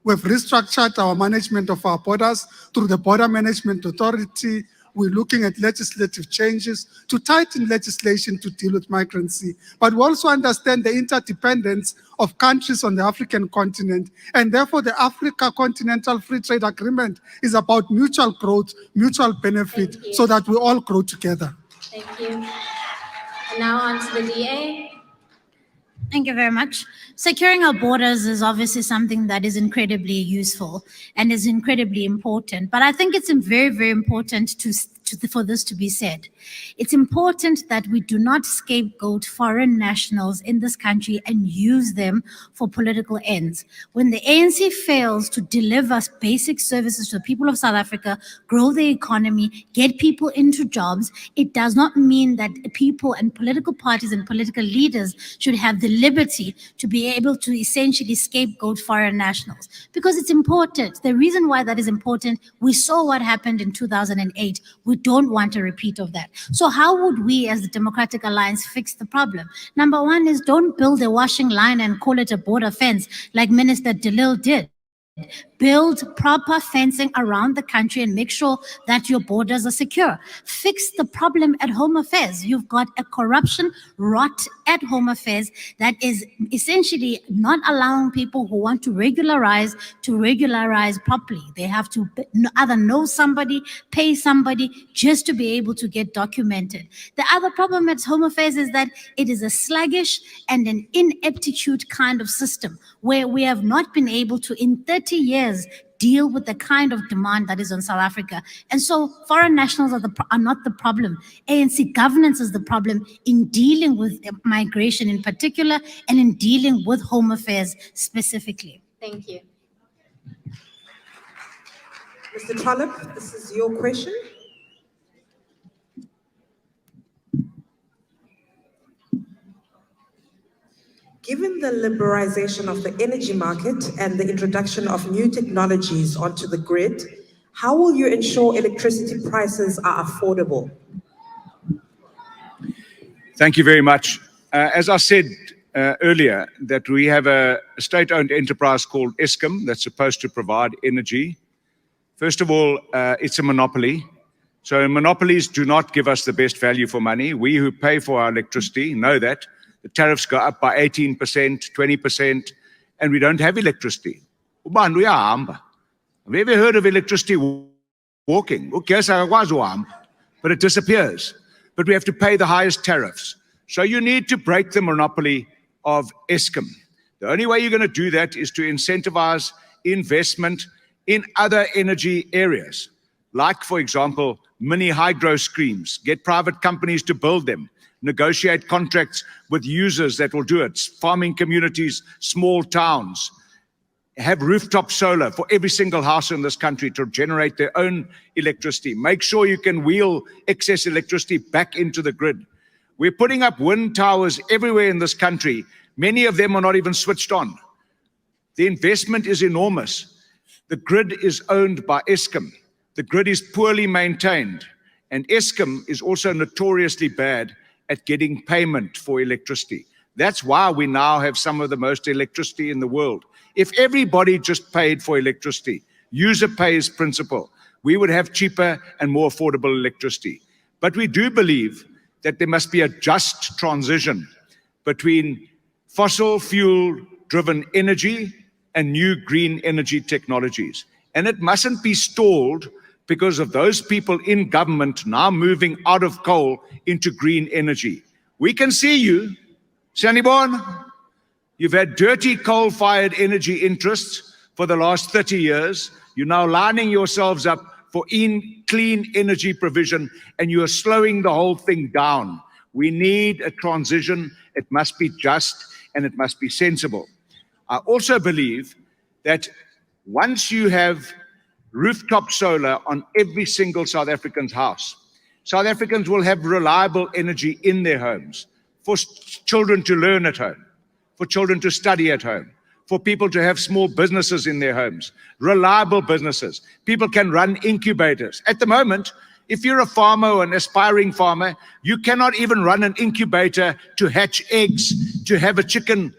We've restructured our management of our borders through the Border Management Authority. We're looking at legislative changes to tighten legislation to deal with migrancy. But we also understand the interdependence of countries on the African continent, and therefore the Africa Continental Free Trade Agreement is about mutual growth, mutual benefit, so that we all grow together. Thank you. And now on to the DA. Thank you very much. Securing our borders is obviously something that is incredibly useful and is incredibly important. But I think it's very, very important for this to be said. It's important that we do not scapegoat foreign nationals in this country and use them for political ends. When the ANC fails to deliver basic services to the people of South Africa, grow the economy, get people into jobs, it does not mean that people and political parties and political leaders should have the liberty to be able to essentially scapegoat foreign nationals. Because it's important. The reason why that is important, we saw what happened in 2008. We don't want a repeat of that. So how would we as the Democratic Alliance fix the problem? Number one is don't build a washing line and call it a border fence like Minister DeLille did. Build proper fencing around the country and make sure that your borders are secure. Fix the problem at Home Affairs. You've got a corruption rot at Home Affairs that is essentially not allowing people who want to regularize properly. They have to either know somebody, pay somebody just to be able to get documented. The other problem at Home Affairs is that it is a sluggish and an ineptitude kind of system where we have not been able to, in 30 years, deal with the kind of demand that is on South Africa. And so foreign nationals are not the problem. ANC governance is the problem in dealing with migration in particular and in dealing with Home Affairs specifically. Thank you. Mr. Trollip, this is your question. Given the liberalization of the energy market and the introduction of new technologies onto the grid, how will you ensure electricity prices are affordable? Thank you very much. As I said earlier, that we have a state-owned enterprise called Eskom that's supposed to provide energy. First of all, it's a monopoly. So monopolies do not give us the best value for money. We who pay for our electricity know that. The tariffs go up by 18%, 20%, and we don't have electricity. Have you ever heard of electricity walking? But it disappears. But we have to pay the highest tariffs. So you need to break the monopoly of Eskom. The only way you're going to do that is to incentivize investment in other energy areas, like, for example, mini hydro schemes. Get private companies to build them. Negotiate contracts with users that will do it, farming communities, small towns. Have rooftop solar for every single house in this country to generate their own electricity. Make sure you can wheel excess electricity back into the grid. We're putting up wind towers everywhere in this country. Many of them are not even switched on. The investment is enormous. The grid is owned by Eskom. The grid is poorly maintained. And Eskom is also notoriously bad at getting payment for electricity. That's why we now have some of the most electricity in the world. If everybody just paid for electricity, user pays principle, we would have cheaper and more affordable electricity. But we do believe that there must be a just transition between fossil fuel-driven energy and new green energy technologies. And it mustn't be stalled because of those people in government now moving out of coal into green energy. We can see you, Sanibon. You've had dirty coal-fired energy interests for the last 30 years. You're now lining yourselves up for clean energy provision, and you are slowing the whole thing down. We need a transition. It must be just, and it must be sensible. I also believe that once you have rooftop solar on every single South African's house, South Africans will have reliable energy in their homes, for children to learn at home, for children to study at home, for people to have small businesses in their homes, reliable businesses. People can run incubators. At the moment, if you're a farmer or an aspiring farmer, you cannot even run an incubator to hatch eggs, to have a chicken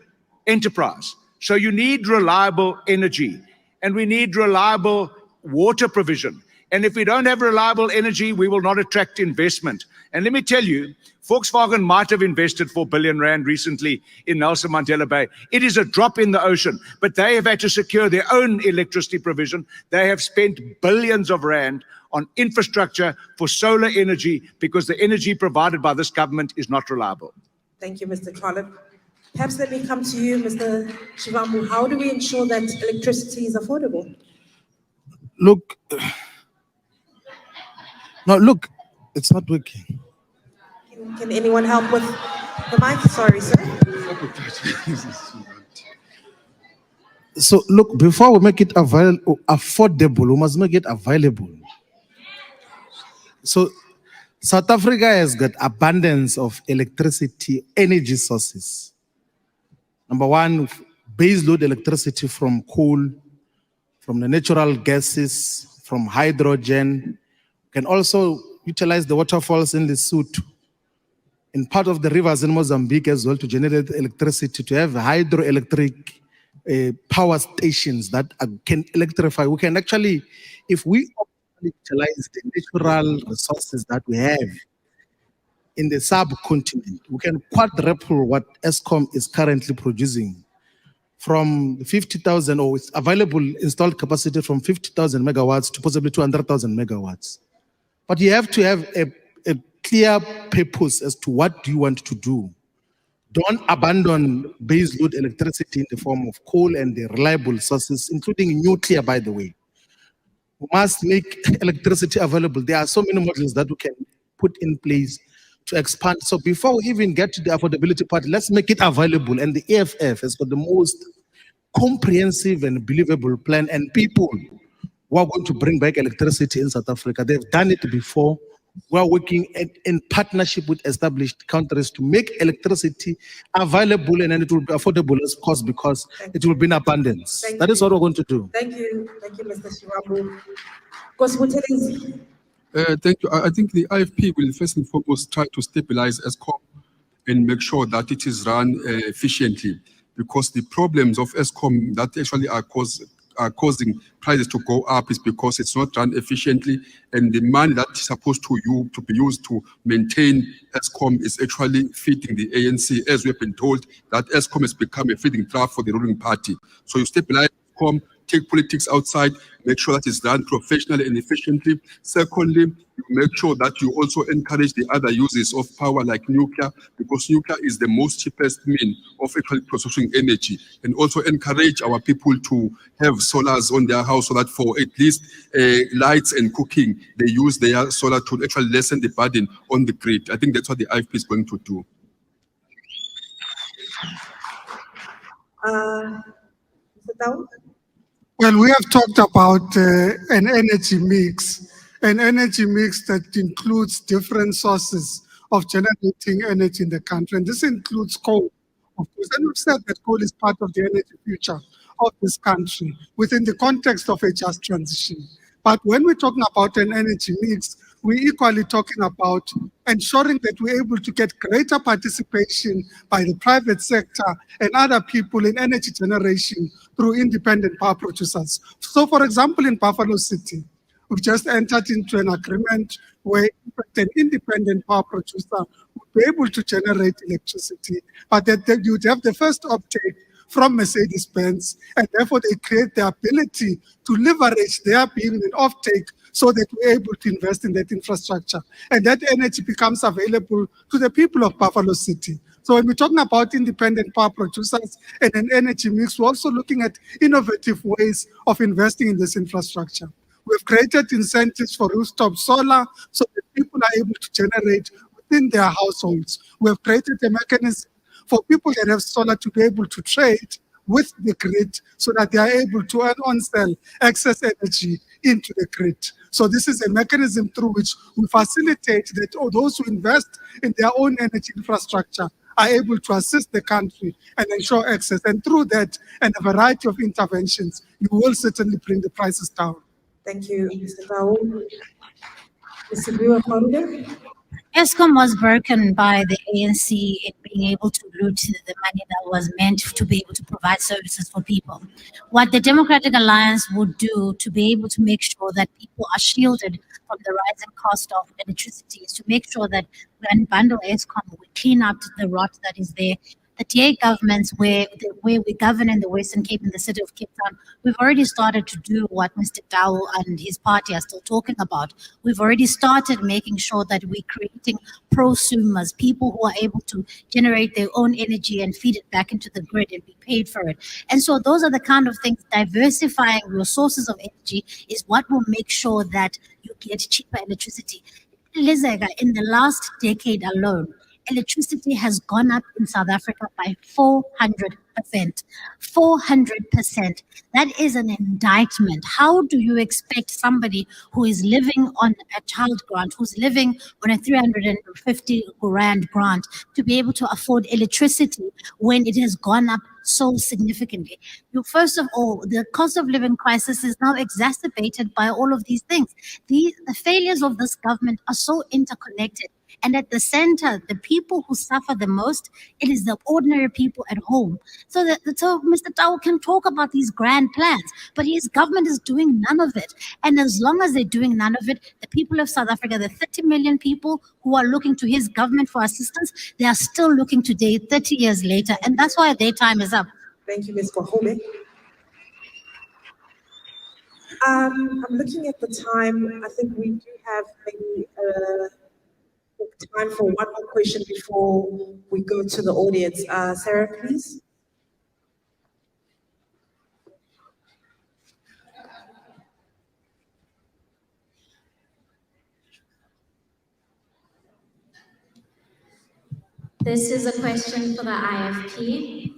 enterprise. So you need reliable energy, and we need reliable water provision. And if we don't have reliable energy, we will not attract investment. And let me tell you, Volkswagen might have invested 4 billion rand recently in Nelson Mandela Bay. It is a drop in the ocean, but they have had to secure their own electricity provision. They have spent billions of rand on infrastructure for solar energy because the energy provided by this government is not reliable. Thank you, Mr. Trollip. Perhaps let me come to you, Mr. Shivambu. How do we ensure that electricity is affordable? Look, It's not working. Can anyone help with the mic? Sorry, sir. So look, before we make it affordable, we must make it available. So South Africa has got abundance of electricity, energy sources. Number one, base load electricity from coal, from the natural gases, from hydrogen. Can also utilize the waterfalls in Lesotho, in part of the rivers in Mozambique as well, to generate electricity, to have hydroelectric power stations that can electrify. We can actually, if we utilize the natural resources that we have in the subcontinent, we can quadruple what ESCOM is currently producing, from 50,000, or its available installed capacity from 50,000 megawatts to possibly 200,000 megawatts. But you have to have a clear purpose as to what you want to do. Don't abandon base load electricity in the form of coal and the reliable sources, including nuclear, by the way. We must make electricity available. There are so many modules that we can put in place to expand. So before we even get to the affordability part, let's make it available. And the EFF has got the most comprehensive and believable plan, and people who are going to bring back electricity in South Africa. They've done it before. We're working in partnership with established countries to make electricity available, and then it will be affordable as cost, because it will be in abundance. That is what we're going to do. Thank you, Mr. Shiwabu. Kosibutelezi. Thank you. I think the IFP will first and foremost try to stabilize ESCOM and make sure that it is run efficiently, because the problems of ESCOM that actually are causing prices to go up is because it's not run efficiently, and the money that is supposed to be used to maintain ESCOM is actually feeding the ANC, as we've been told that ESCOM has become a feeding trough for the ruling party. So you stabilize ESCOM, take politics outside, make sure that it's done professionally and efficiently. Secondly, you make sure that you also encourage the other uses of power like nuclear, because nuclear is the most cheapest mean of actually producing energy, and also encourage our people to have solars on their house, so that for at least lights and cooking, they use their solar to actually lessen the burden on the grid. I think that's what the IFP is going to do. Mr. Tau? Well, we have talked about an energy mix that includes different sources of generating energy in the country. And this includes coal, of course. And we've said that coal is part of the energy future of this country within the context of a just transition. But when we're talking about an energy mix, we're equally talking about ensuring that we're able to get greater participation by the private sector and other people in energy generation through independent power producers. So, for example, in Buffalo City, we've just entered into an agreement where an independent power producer would be able to generate electricity, but that you'd have the first uptake from Mercedes-Benz, and therefore they create the ability to leverage their being in offtake, so that we're able to invest in that infrastructure. And that energy becomes available to the people of Buffalo City. So when we're talking about independent power producers and an energy mix, we're also looking at innovative ways of investing in this infrastructure. We've created incentives for rooftop solar so that people are able to generate within their households. We have created a mechanism for people that have solar to be able to trade with the grid, so that they are able to earn on sell excess energy into the grid. So this is a mechanism through which we facilitate that those who invest in their own energy infrastructure are able to assist the country and ensure access. And through that and a variety of interventions, you will certainly bring the prices down. Thank you, Mr. Tau. Mr. Biwa Kwaruga? ESCOM was broken by the ANC in being able to loot the money that was meant to be able to provide services for people. What the Democratic Alliance would do to be able to make sure that people are shielded from the rising cost of electricity is to make sure that when bundle ESCOM, we clean up the rot that is there. The TA governments where we govern in the Western Cape, in the city of Cape Town, we've already started to do what Mr. Tau and his party are still talking about. We've already started making sure that we're creating prosumers, people who are able to generate their own energy and feed it back into the grid and be paid for it. And so those are the kind of things, diversifying your sources of energy is what will make sure that you get cheaper electricity. Lizega, in the last decade alone, electricity has gone up in South Africa by 400%. 400%. That is an indictment. How do you expect somebody who is living on a child grant, who's living on a 350 rand grant, to be able to afford electricity when it has gone up so significantly? First of all, the cost of living crisis is now exacerbated by all of these things. The failures of this government are so interconnected. And at the center, the people who suffer the most, it is the ordinary people at home. So Mr. Tau can talk about these grand plans, but his government is doing none of it. And as long as they're doing none of it, the people of South Africa, the 30 million people who are looking to his government for assistance, they are still looking today, 30 years later. And that's why their time is up. Thank you, Ms. Kwahome. I'm looking at the time. I think we do have maybe time for one more question before we go to the audience. Sarah, please. This is a question for the IFP.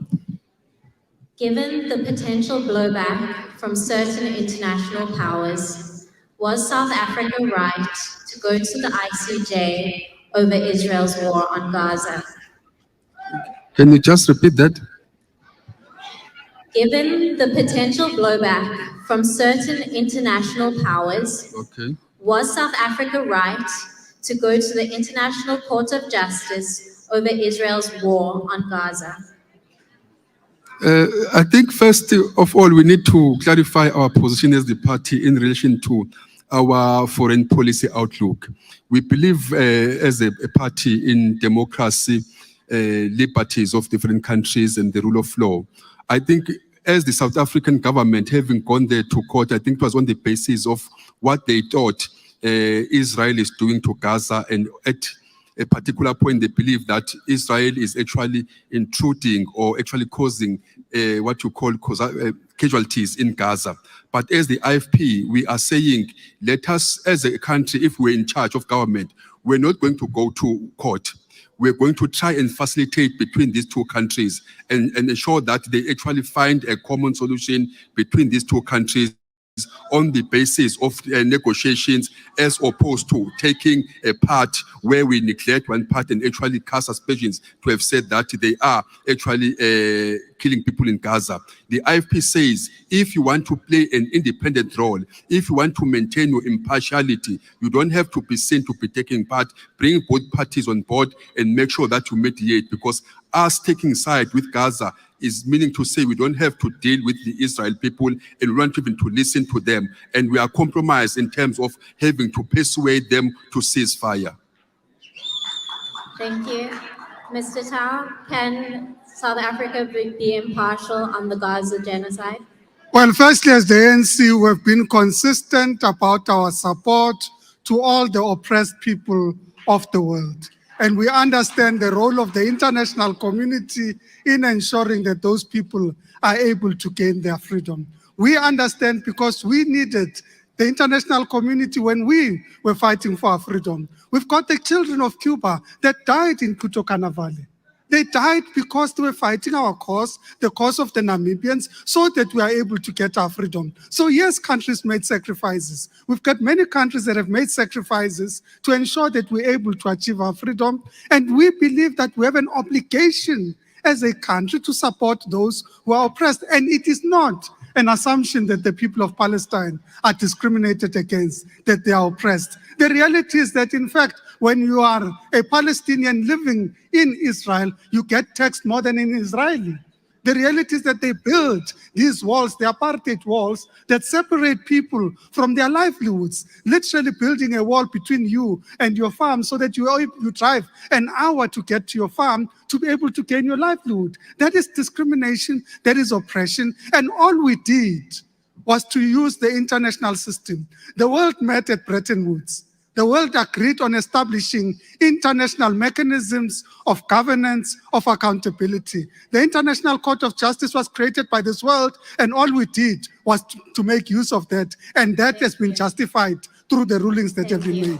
Given the potential blowback from certain international powers, was South Africa right to go to the ICJ over Israel's war on Gaza? Can you just repeat that? Given the potential blowback from certain international powers, was South Africa right to go to the International Court of Justice over Israel's war on Gaza? I think first of all, we need to clarify our position as the party in relation to our foreign policy outlook. We believe as a party in democracy, liberties of different countries and the rule of law. I think as the South African government, having gone there to court, I think it was on the basis of what they thought Israel is doing to Gaza, and at a particular point, they believe that Israel is actually intruding or actually causing what you call casualties in Gaza. But as the IFP, we are saying, let us, as a country, if we're in charge of government, we're not going to go to court. We're going to try and facilitate between these two countries and ensure that they actually find a common solution between these two countries on the basis of negotiations, as opposed to taking a part where we neglect one part and actually cast aspersions to have said that they are actually killing people in Gaza. The IFP says, if you want to play an independent role, if you want to maintain your impartiality, you don't have to be seen to be taking part. Bring both parties on board and make sure that you mediate, because us taking side with Gaza is meaning to say we don't have to deal with the Israel people and we want even to listen to them. And we are compromised in terms of having to persuade them to cease fire. Thank you. Mr. Tau, can South Africa be impartial on the Gaza genocide? Well, firstly, as the ANC, we have been consistent about our support to all the oppressed people of the world. And we understand the role of the international community in ensuring that those people are able to gain their freedom. We understand because we needed the international community when we were fighting for our freedom. We've got the children of Cuba that died in Kutokana Valley. They died because they were fighting our cause, the cause of the Namibians, so that we are able to get our freedom. So yes, countries made sacrifices. We've got many countries that have made sacrifices to ensure that we're able to achieve our freedom. And we believe that we have an obligation as a country to support those who are oppressed. And it is not an assumption that the people of Palestine are discriminated against, that they are oppressed. The reality is that, in fact, when you are a Palestinian living in Israel, you get taxed more than an Israeli. The reality is that they built these walls, the apartheid walls, that separate people from their livelihoods, literally building a wall between you and your farm so that you drive an hour to get to your farm to be able to gain your livelihood. That is discrimination, that is oppression, and all we did was to use the international system. The world met at Bretton Woods. The world agreed on establishing international mechanisms of governance, of accountability. The International Court of Justice was created by this world, and all we did was to make use of that, and that has been justified through the rulings that have been made.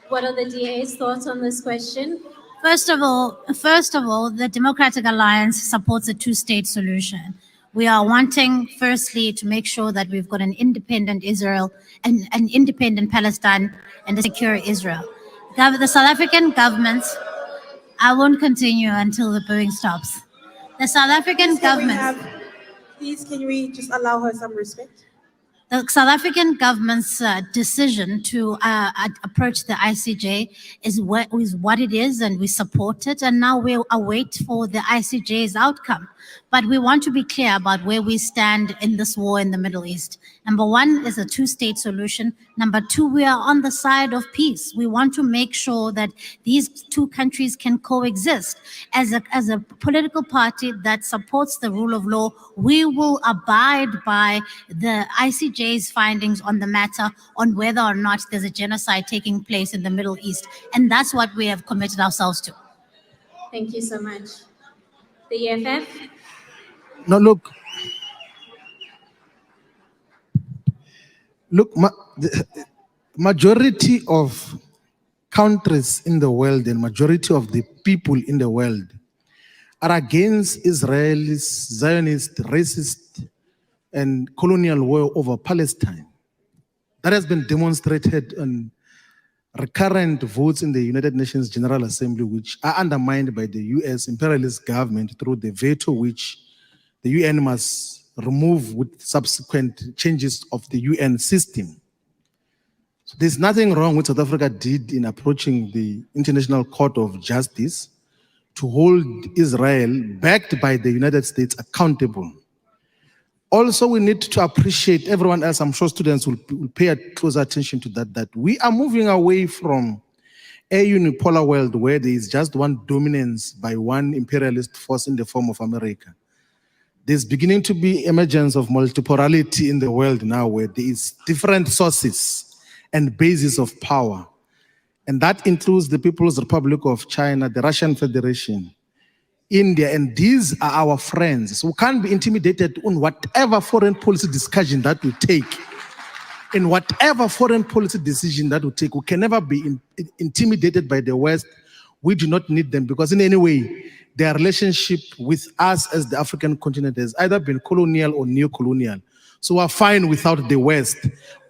What are the DA's thoughts on this question? First of all, the Democratic Alliance supports a two-state solution. We are wanting, firstly, to make sure that we've got an independent Israel and an independent Palestine and a secure Israel. The South African government, I won't continue until the booing stops. The South African government. Please, can we just allow her some respect? The South African government's decision to approach the ICJ is what it is, and we support it. And now we await for the ICJ's outcome. But we want to be clear about where we stand in this war in the Middle East. Number one is a two-state solution. Number two, we are on the side of peace. We want to make sure that these two countries can coexist. As a political party that supports the rule of law, we will abide by the ICJ's findings on the matter on whether or not there's a genocide taking place in the Middle East. And that's what we have committed ourselves to. Thank you so much. The EFF? No, look, the majority of countries in the world and majority of the people in the world are against Israel's Zionist, racist, and colonial war over Palestine. That has been demonstrated on recurrent votes in the United Nations General Assembly, which are undermined by the US imperialist government through the veto which the UN must remove with subsequent changes of the UN system. So there's nothing wrong with South Africa did in approaching the International Court of Justice to hold Israel, backed by the United States, accountable. Also, we need to appreciate everyone else. I'm sure students will pay close attention to that we are moving away from a unipolar world where there is just one dominance by one imperialist force in the form of America. There's beginning to be emergence of multipolarity in the world now, where there is different sources and bases of power. And that includes the People's Republic of China, the Russian Federation, India, and these are our friends. So we can't be intimidated on whatever foreign policy discussion that we take. In whatever foreign policy decision that we take, we can never be intimidated by the West. We do not need them because in any way, their relationship with us as the African continent has either been colonial or neo-colonial. So we're fine without the West.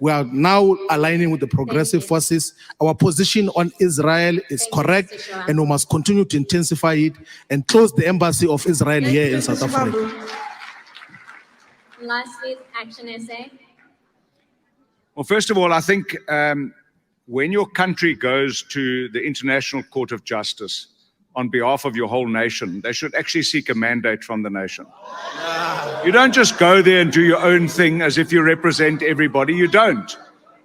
We are now aligning with the progressive forces. Our position on Israel is correct, and we must continue to intensify it and close the embassy of Israel here in South Africa. Lastly, Action SA. Well, first of all, I think when your country goes to the International Court of Justice on behalf of your whole nation, they should actually seek a mandate from the nation. You don't just go there and do your own thing as if you represent everybody. You don't.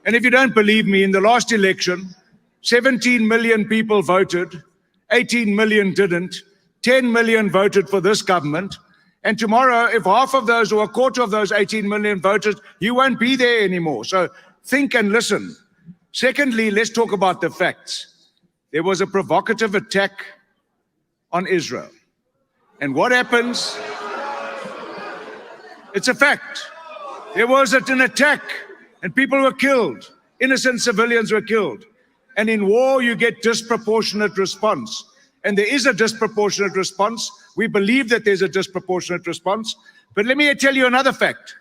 And if you don't believe me, in the last election, 17 million people voted, 18 million didn't, 10 million voted for this government. And tomorrow, if half of those or a quarter of those 18 million voted, you won't be there anymore. So think and listen. Secondly, let's talk about the facts. There was a provocative attack on Israel. And what happens? It's a fact. There was an attack and people were killed. Innocent civilians were killed. And in war, you get disproportionate response. And there is a disproportionate response. We believe that there's a disproportionate response. But let me tell you another fact.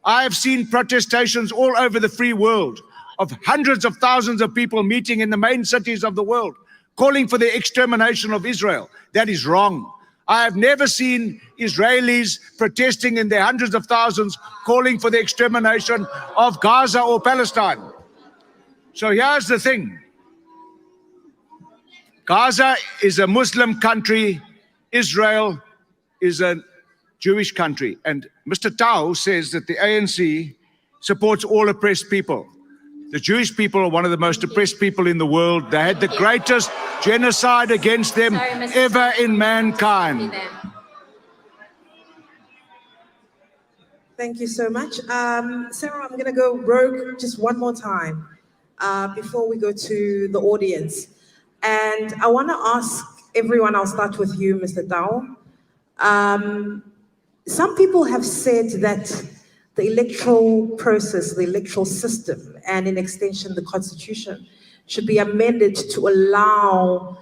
I have seen protestations all over the free world of hundreds of thousands of people meeting in the main cities of the world, calling for the extermination of Israel. That is wrong. I have never seen Israelis protesting in their hundreds of thousands, calling for the extermination of Gaza or Palestine. So here's the thing. Gaza is a Muslim country. Israel is a Jewish country. And Mr. Tao says that the ANC supports all oppressed people. The Jewish people are one of the most oppressed people in the world. They had the greatest genocide against them ever in mankind. Thank you so much. Sarah, I'm going to go rogue just one more time before we go to the audience. And I want to ask everyone, I'll start with you, Mr. Dao. Some people have said that the electoral process, the electoral system, and in extension, the constitution, should be amended to allow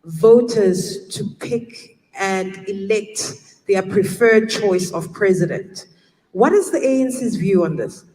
voters to pick and elect their preferred choice of president. What is the ANC's view on this?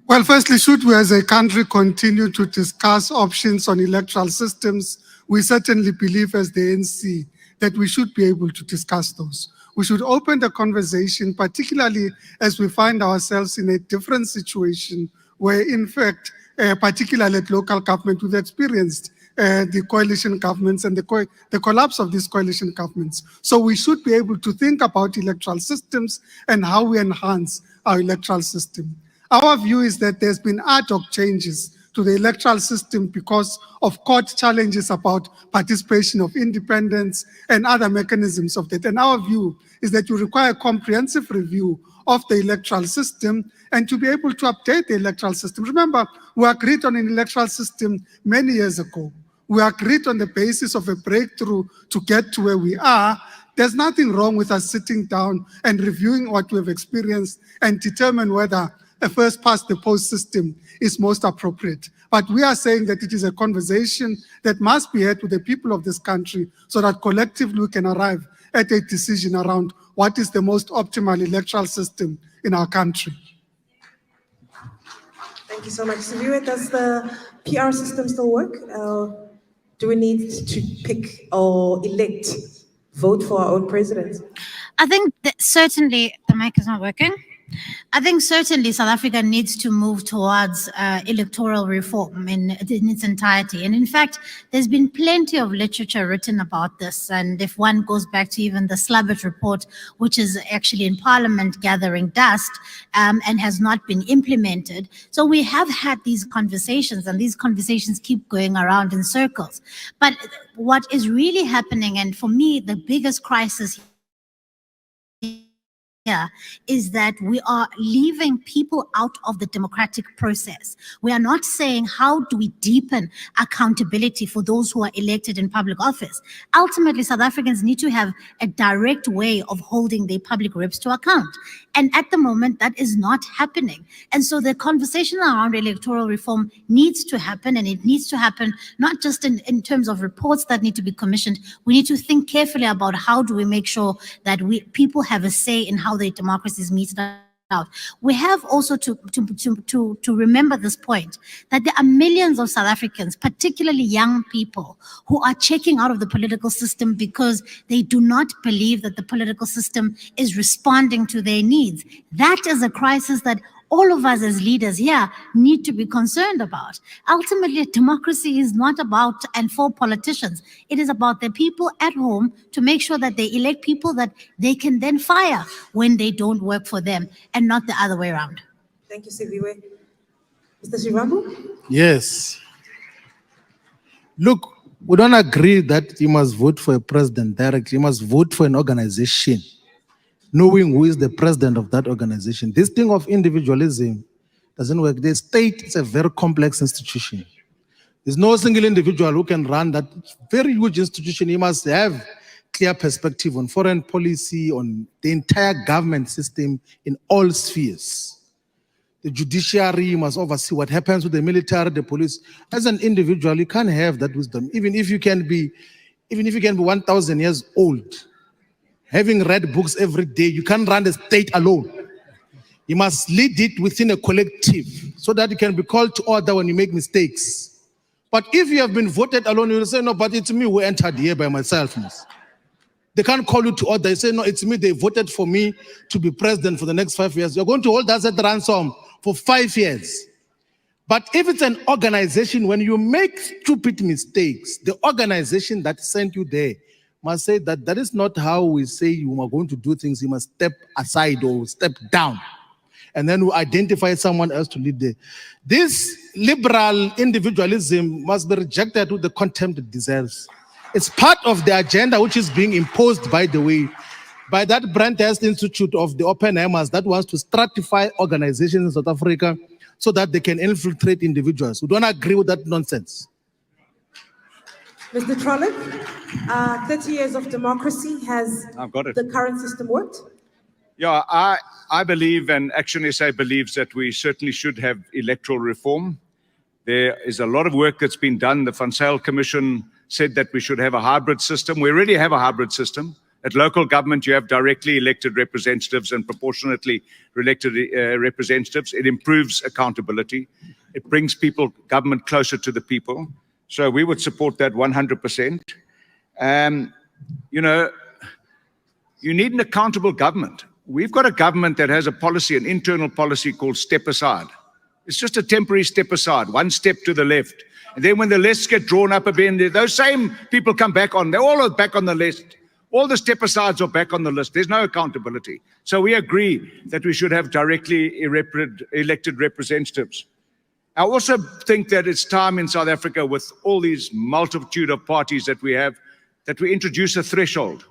Well, firstly, should we as a country continue to discuss options on electoral systems? We certainly believe as the ANC that we should be able to discuss those. We should open the conversation, particularly as we find ourselves in a different situation where, in fact, particularly at local government, we've experienced the coalition governments and the collapse of these coalition governments. So we should be able to think about electoral systems and how we enhance our electoral system. Our view is that there's been ad hoc changes to the electoral system because of court challenges about participation of independents and other mechanisms of that. And our view is that you require a comprehensive review of the electoral system and to be able to update the electoral system. Remember, we agreed on an electoral system many years ago. We agreed on the basis of a breakthrough to get to where we are. There's nothing wrong with us sitting down and reviewing what we've experienced and determine whether a first past the post system is most appropriate. But we are saying that it is a conversation that must be had with the people of this country so that collectively we can arrive at a decision around what is the most optimal electoral system in our country. Thank you so much. Siviwe, does the PR system still work? Do we need to pick or elect, vote for our own president? I think that certainly the mic is not working. I think certainly South Africa needs to move towards electoral reform in its entirety. And in fact, there's been plenty of literature written about this. And if one goes back to even the Slabbert report, which is actually in Parliament gathering dust and has not been implemented. So we have had these conversations and these conversations keep going around in circles. But what is really happening, and for me, the biggest crisis is that we are leaving people out of the democratic process. We are not saying how do we deepen accountability for those who are elected in public office. Ultimately, South Africans need to have a direct way of holding their public reps to account. And at the moment, that is not happening. And so the conversation around electoral reform needs to happen, and it needs to happen not just in terms of reports that need to be commissioned. We need to think carefully about how do we make sure that people have a say in how their democracies meted out. We have also to remember this point, that there are millions of South Africans, particularly young people, who are checking out of the political system because they do not believe that the political system is responding to their needs. That is a crisis that all of us as leaders here need to be concerned about. Ultimately, democracy is not about and for politicians. It is about the people at home to make sure that they elect people that they can then fire when they don't work for them, and not the other way around. Thank you, Siviwe. Mr. Shivambu? Yes. Look, we don't agree that you must vote for a president directly. You must vote for an organization, knowing who is the president of that organization. This thing of individualism doesn't work. The state is a very complex institution. There's no single individual who can run that very huge institution. You must have clear perspective on foreign policy, on the entire government system in all spheres. The judiciary must oversee what happens with the military, the police. As an individual, you can't have that wisdom. Even if you can be 1,000 years old, having read books every day, you can't run the state alone. You must lead it within a collective so that you can be called to order when you make mistakes. But if you have been voted alone, you will say, no, but it's me who entered here by myself. They can't call you to order. You say, no, it's me. They voted for me to be president for the next 5 years. You're going to hold us at ransom for 5 years. But if it's an organization, when you make stupid mistakes, the organization that sent you there must say that that is not how we say you are going to do things. You must step aside or step down. And then we identify someone else to lead there. This liberal individualism must be rejected with the contempt it deserves. It's part of the agenda which is being imposed, by the way, by that Brand Test Institute of the Oppenheimers that wants to stratify organizations in South Africa so that they can infiltrate individuals. We don't agree with that nonsense. Mr. Trollip, 30 years of democracy, has the current system worked? Yeah, I believe, and Action SA believes, that we certainly should have electoral reform. There is a lot of work that's been done. The Van Zyl Commission said that we should have a hybrid system. We already have a hybrid system. At local government, you have directly elected representatives and proportionately elected representatives. It improves accountability. It brings government closer to the people. So we would support that 100%. You know, you need an accountable government. We've got a government that has a policy, an internal policy called step aside. It's just a temporary step aside, one step to the left. And then when the lists get drawn up again, those same people come back on. They're all back on the list. All the step asides are back on the list. There's no accountability. So we agree that we should have directly elected representatives. I also think that it's time in South Africa, with all these multitude of parties that we have, that we introduce a threshold.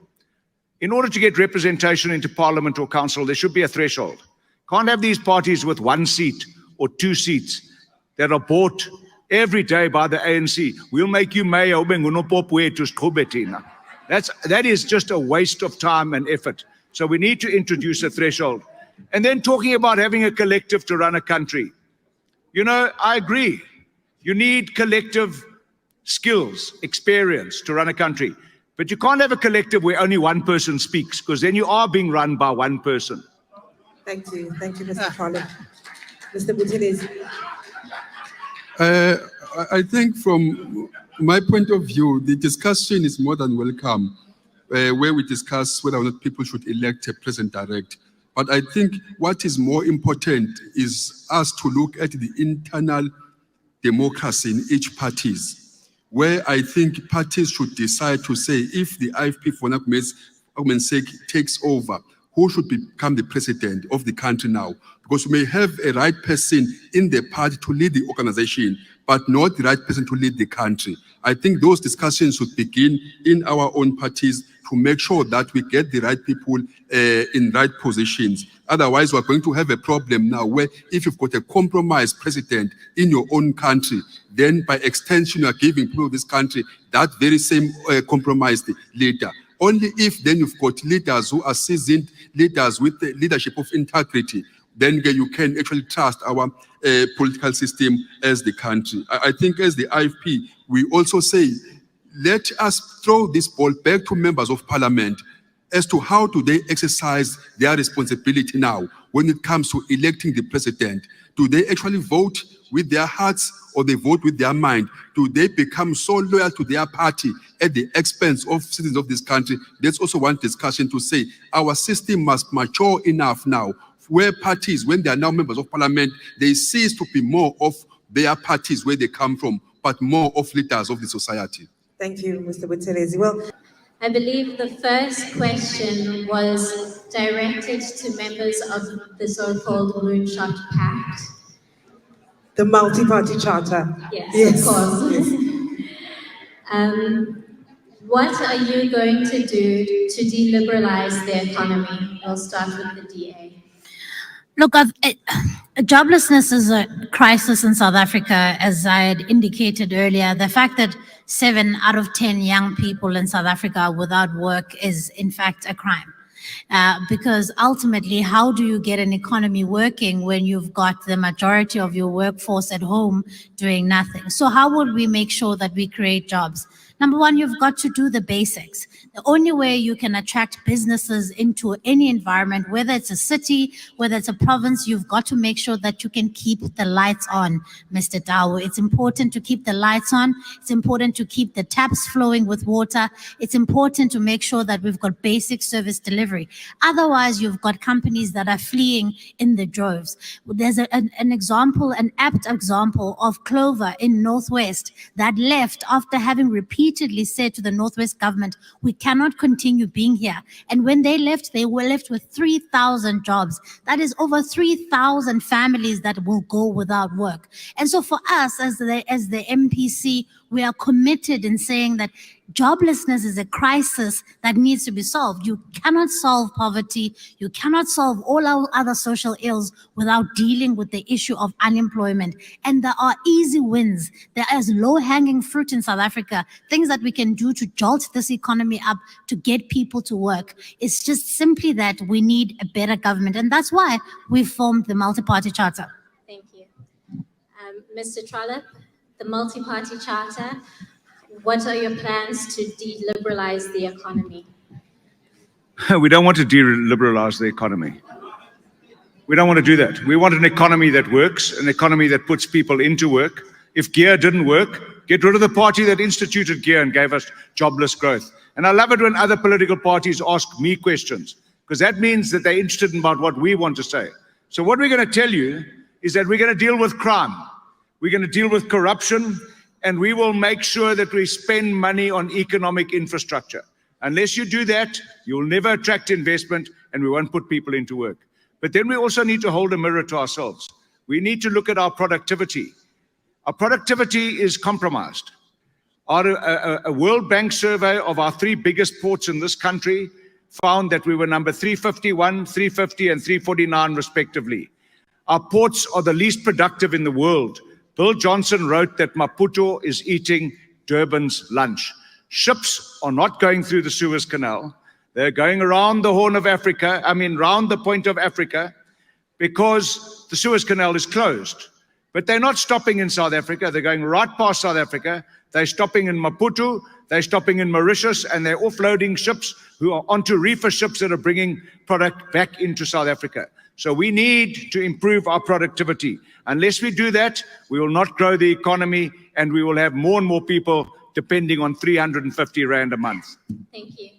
In order to get representation into parliament or council, there should be a threshold. Can't have these parties with 1 seat or 2 seats that are bought every day by the ANC. We'll make you mayor. That is just a waste of time and effort. So we need to introduce a threshold. And then talking about having a collective to run a country. You know, I agree. You need collective skills, experience to run a country. But you can't have a collective where only one person speaks, because then you are being run by one person. Thank you, Mr. Trollip. Mr. Buthelezi. I think from my point of view, the discussion is more than welcome, where we discuss whether or not people should elect a president-direct. But I think what is more important is us to look at the internal democracy in each parties, where I think parties should decide to say, if the IFP, for argument's sake, takes over, who should become the president of the country now? Because we may have a right person in the party to lead the organization, but not the right person to lead the country. I think those discussions should begin in our own parties to make sure that we get the right people in right positions. Otherwise, we're going to have a problem now where if you've got a compromised president in your own country, then by extension, you are giving people of this country that very same compromised leader. Only if then you've got leaders who are seasoned, leaders with the leadership of integrity, then you can actually trust our political system as the country. I think as the IFP, we also say, let us throw this ball back to members of parliament as to how do they exercise their responsibility now when it comes to electing the president. Do they actually vote with their hearts or they vote with their mind? Do they become so loyal to their party at the expense of citizens of this country? There's also one discussion to say our system must mature enough now where parties, when they are now members of parliament, they cease to be more of their parties where they come from, but more of leaders of the society. Thank you, Mr. Buthelezi. Well, I believe the first question was directed to members of the so-called Moonshot Pact. the multi-party charter. Yes, of course. What are you going to do to deliberalize the economy? We'll start with the DA. Look, joblessness is a crisis in South Africa, as I had indicated earlier. The fact that 7 out of 10 young people in South Africa are without work is, in fact, a crime. Because ultimately, how do you get an economy working when you've got the majority of your workforce at home doing nothing? So how would we make sure that we create jobs? Number one, you've got to do the basics. The only way you can attract businesses into any environment, whether it's a city, whether it's a province, you've got to make sure that you can keep the lights on, Mr. Dawo. It's important to keep the lights on. It's important to keep the taps flowing with water. It's important to make sure that we've got basic service delivery. Otherwise, you've got companies that are fleeing in the droves. There's an example, an apt example of Clover in Northwest that left after having repeatedly said to the Northwest government, we cannot continue being here. And when they were left with 3,000 jobs. That is over 3,000 families that will go without work. And so for us as the MPC, we are committed in saying that joblessness is a crisis that needs to be solved. You cannot solve poverty. You cannot solve all our other social ills without dealing with the issue of unemployment. And there are easy wins. There is low-hanging fruit in South Africa, things that we can do to jolt this economy up, to get people to work. It's just simply that we need a better government. And that's why we formed the multi-party charter. Thank you. Mr. Trollip, the multi-party charter, what are your plans to de-liberalize the economy? We don't want to de-liberalize the economy. We don't want to do that. We want an economy that works, an economy that puts people into work. If GEAR didn't work, get rid of the party that instituted GEAR and gave us jobless growth. And I love it when other political parties ask me questions, because that means that they're interested in about what we want to say. So what we're going to tell you is that we're going to deal with crime. We're going to deal with corruption, and we will make sure that we spend money on economic infrastructure. Unless you do that, you'll never attract investment and we won't put people into work. But then we also need to hold a mirror to ourselves. We need to look at our productivity. Our productivity is compromised. A World Bank survey of our 3 biggest ports in this country found that we were number 351, 350, and 349 respectively. Our ports are the least productive in the world. Bill Johnson wrote that Maputo is eating Durban's lunch. Ships are not going through the Suez Canal. They're going around the Horn of Africa, round the Point of Africa, because the Suez Canal is closed. But they're not stopping in South Africa. They're going right past South Africa. They're stopping in Maputo. They're stopping in Mauritius, and they're offloading ships who are onto reefer ships that are bringing product back into South Africa. So we need to improve our productivity. Unless we do that, we will not grow the economy, and we will have more and more people depending on 350 Rand a month. Thank you.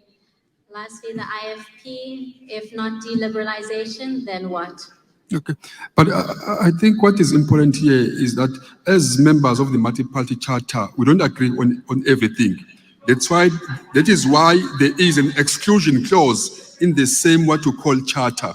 Lastly, the IFP, if not de-liberalization, then what? Okay, but I think what is important here is that as members of the multi-party charter, we don't agree on everything. That is why there is an exclusion clause in the same what you call charter.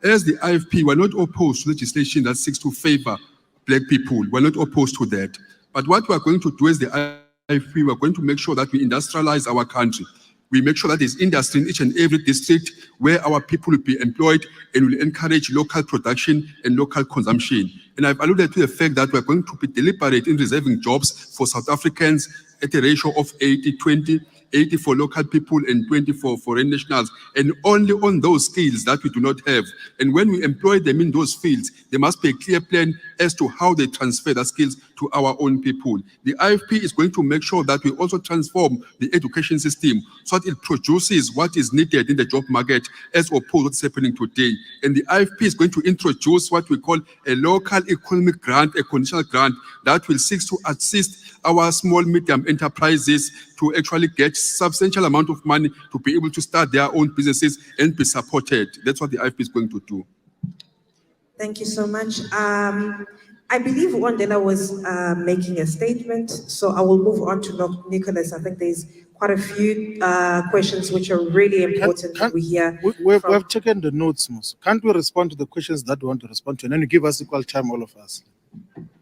As the IFP, we're not opposed to legislation that seeks to favor black people. We're not opposed to that. But what we're going to do as the IFP, we're going to make sure that we industrialize our country. We make sure that there's industry in each and every district where our people will be employed and will encourage local production and local consumption. And I've alluded to the fact that we're going to be deliberate in reserving jobs for South Africans at a ratio of 80-20, 80 for local people and 20 for foreign nationals, and only on those skills that we do not have. And when we employ them in those fields, there must be a clear plan as to how they transfer the skills to our own people. The IFP is going to make sure that we also transform the education system so that it produces what is needed in the job market as opposed to what's happening today. And the IFP is going to introduce what we call a local economic grant, a conditional grant that will seek to assist our small, medium enterprises to actually get substantial amount of money to be able to start their own businesses and be supported. That's what the IFP is going to do. Thank you so much. I believe Wandela was making a statement, so I will move on to Nicholas. I think there's quite a few questions which are really important that we hear. We've taken the notes, Mos. Can't we respond to the questions that we want to respond to, and then you give us equal time, all of us?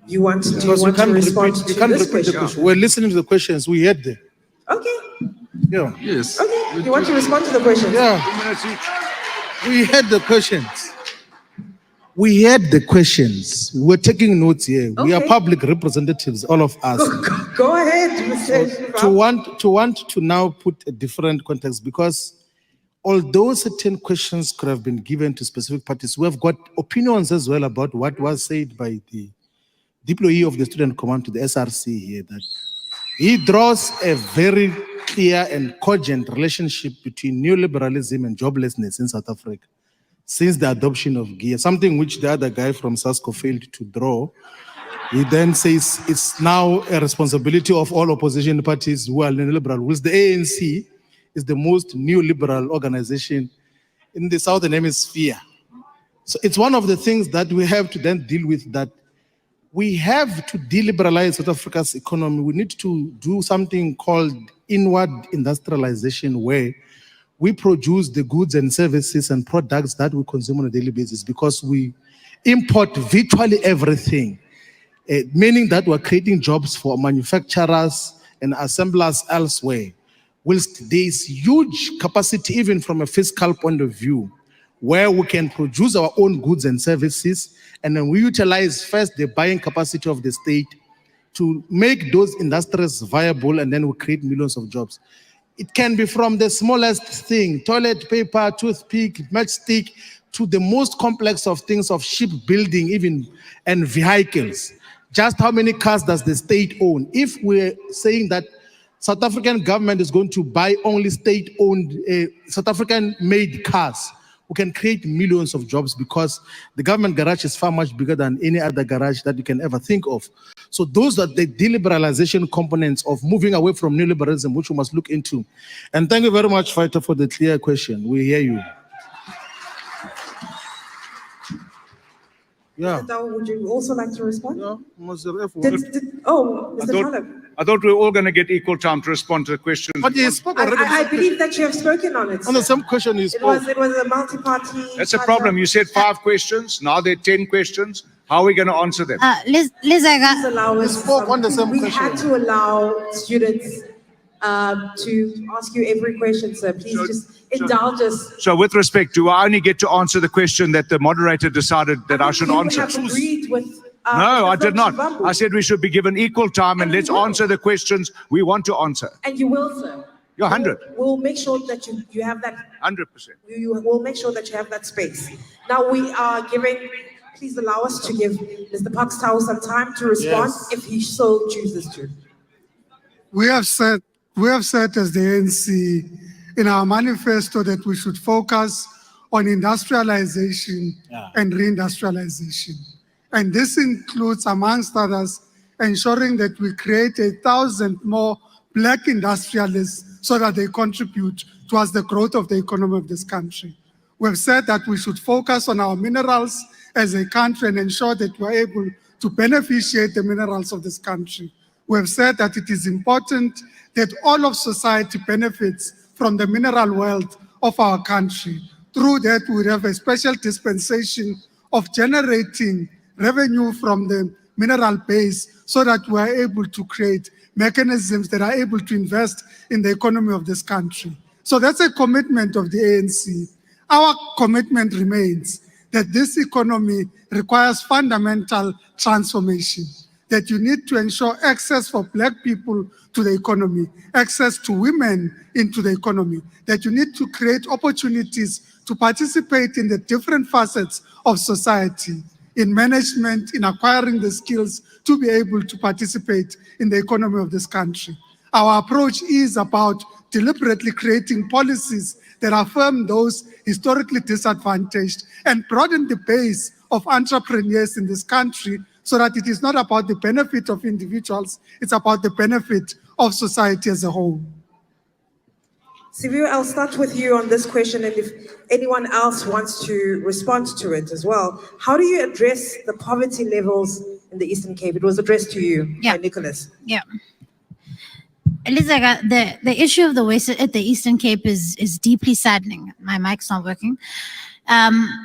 You want to You respond to can't this repeat the question? question. We're listening to the questions. We heard them. Okay. Yeah. Yes. Okay. You want to respond to the questions? Yeah. We had the questions. We had the questions. We're taking notes here. We are Okay. public representatives, all of us. Go ahead, Mr. To want to now put a different context, because although certain questions could have been given to specific parties, we have got opinions as well about what was said by the deployee of the Student Command to the SRC here, that he draws a very clear and cogent relationship between neoliberalism and joblessness in South Africa since the adoption of GEAR, something which the other guy from SASCO failed to draw. He then says it's now a responsibility of all opposition parties who are neoliberal, which the ANC is the most neoliberal organization in the Southern Hemisphere. So it's one of the things that we have to then deal with, that we have to deliberalize South Africa's economy. We need to do something called inward industrialization, where we produce the goods and services and products that we consume on a daily basis, because we import virtually everything, meaning that we're creating jobs for manufacturers and assemblers elsewhere, whilst there is huge capacity, even from a fiscal point of view, where we can produce our own goods and services, and then we utilize first the buying capacity of the state to make those industries viable, and then we create millions of jobs. It can be from the smallest thing, toilet paper, toothpick, matchstick, to the most complex of things, of shipbuilding even, and vehicles. just how many cars does the state own? If we're saying that South African government is going to buy only state-owned, South African-made cars, we can create millions of jobs because the government garage is far much bigger than any other garage that you can ever think of. So those are the deliberalization components of moving away from neoliberalism, which we must look into. And thank you very much, Fighter, for the clear question. We hear you. Yeah. Ndau, would you also like to respond? Yeah, Mr. F. Mr. Talib. I thought we were all going to get equal time to respond to the questions. But he spoke already. I believe that you have spoken on it. On the sir. same question he It spoke. was a multi-party. That's a problem. You said 5 questions. Now there are 10 questions. How are we going to answer them? Please Lizaga, allow us. spoke on the same we question. had to allow students to ask you every question, sir. Please just indulge us. So with respect, do I only get to answer the question that the moderator decided that I should You answer? have agreed with. No, I Mr. did not. Chivambu. I said we should be given equal time and And let's you will. answer the questions we want to answer. And you will, sir. You're 100. We'll make sure that you have that. 100%. You will make sure that you have that space. Now we are giving. Please allow us to give Mr. Pakstau some time to respond Yes. if he so chooses to. We have said as the ANC in our manifesto that we should focus on industrialization and reindustrialization. And this includes, amongst others, ensuring that we create 1,000 more Black industrialists so that they contribute towards the growth of the economy of this country. We have said that we should focus on our minerals as a country and ensure that we're able to beneficiate the minerals of this country. We have said that it is important that all of society benefits from the mineral wealth of our country. Through that, we have a special dispensation of generating revenue from the mineral base so that we are able to create mechanisms that are able to invest in the economy of this country. So that's a commitment of the ANC. Our commitment remains that this economy requires fundamental transformation, that you need to ensure access for Black people to the economy, access to women into the economy, that you need to create opportunities to participate in the different facets of society, in management, in acquiring the skills to be able to participate in the economy of this country. Our approach is about deliberately creating policies that affirm those historically disadvantaged and broaden the base of entrepreneurs in this country so that it is not about the benefit of individuals, it's about the benefit of society as a whole. Sivu, I'll start with you on this question, and if anyone else wants to respond to it as well. How do you address the poverty levels in the Eastern Cape? It was addressed to you by Nicholas. yeah. Lizaga, the issue of the West at the Eastern Cape is deeply saddening. My mic's not working.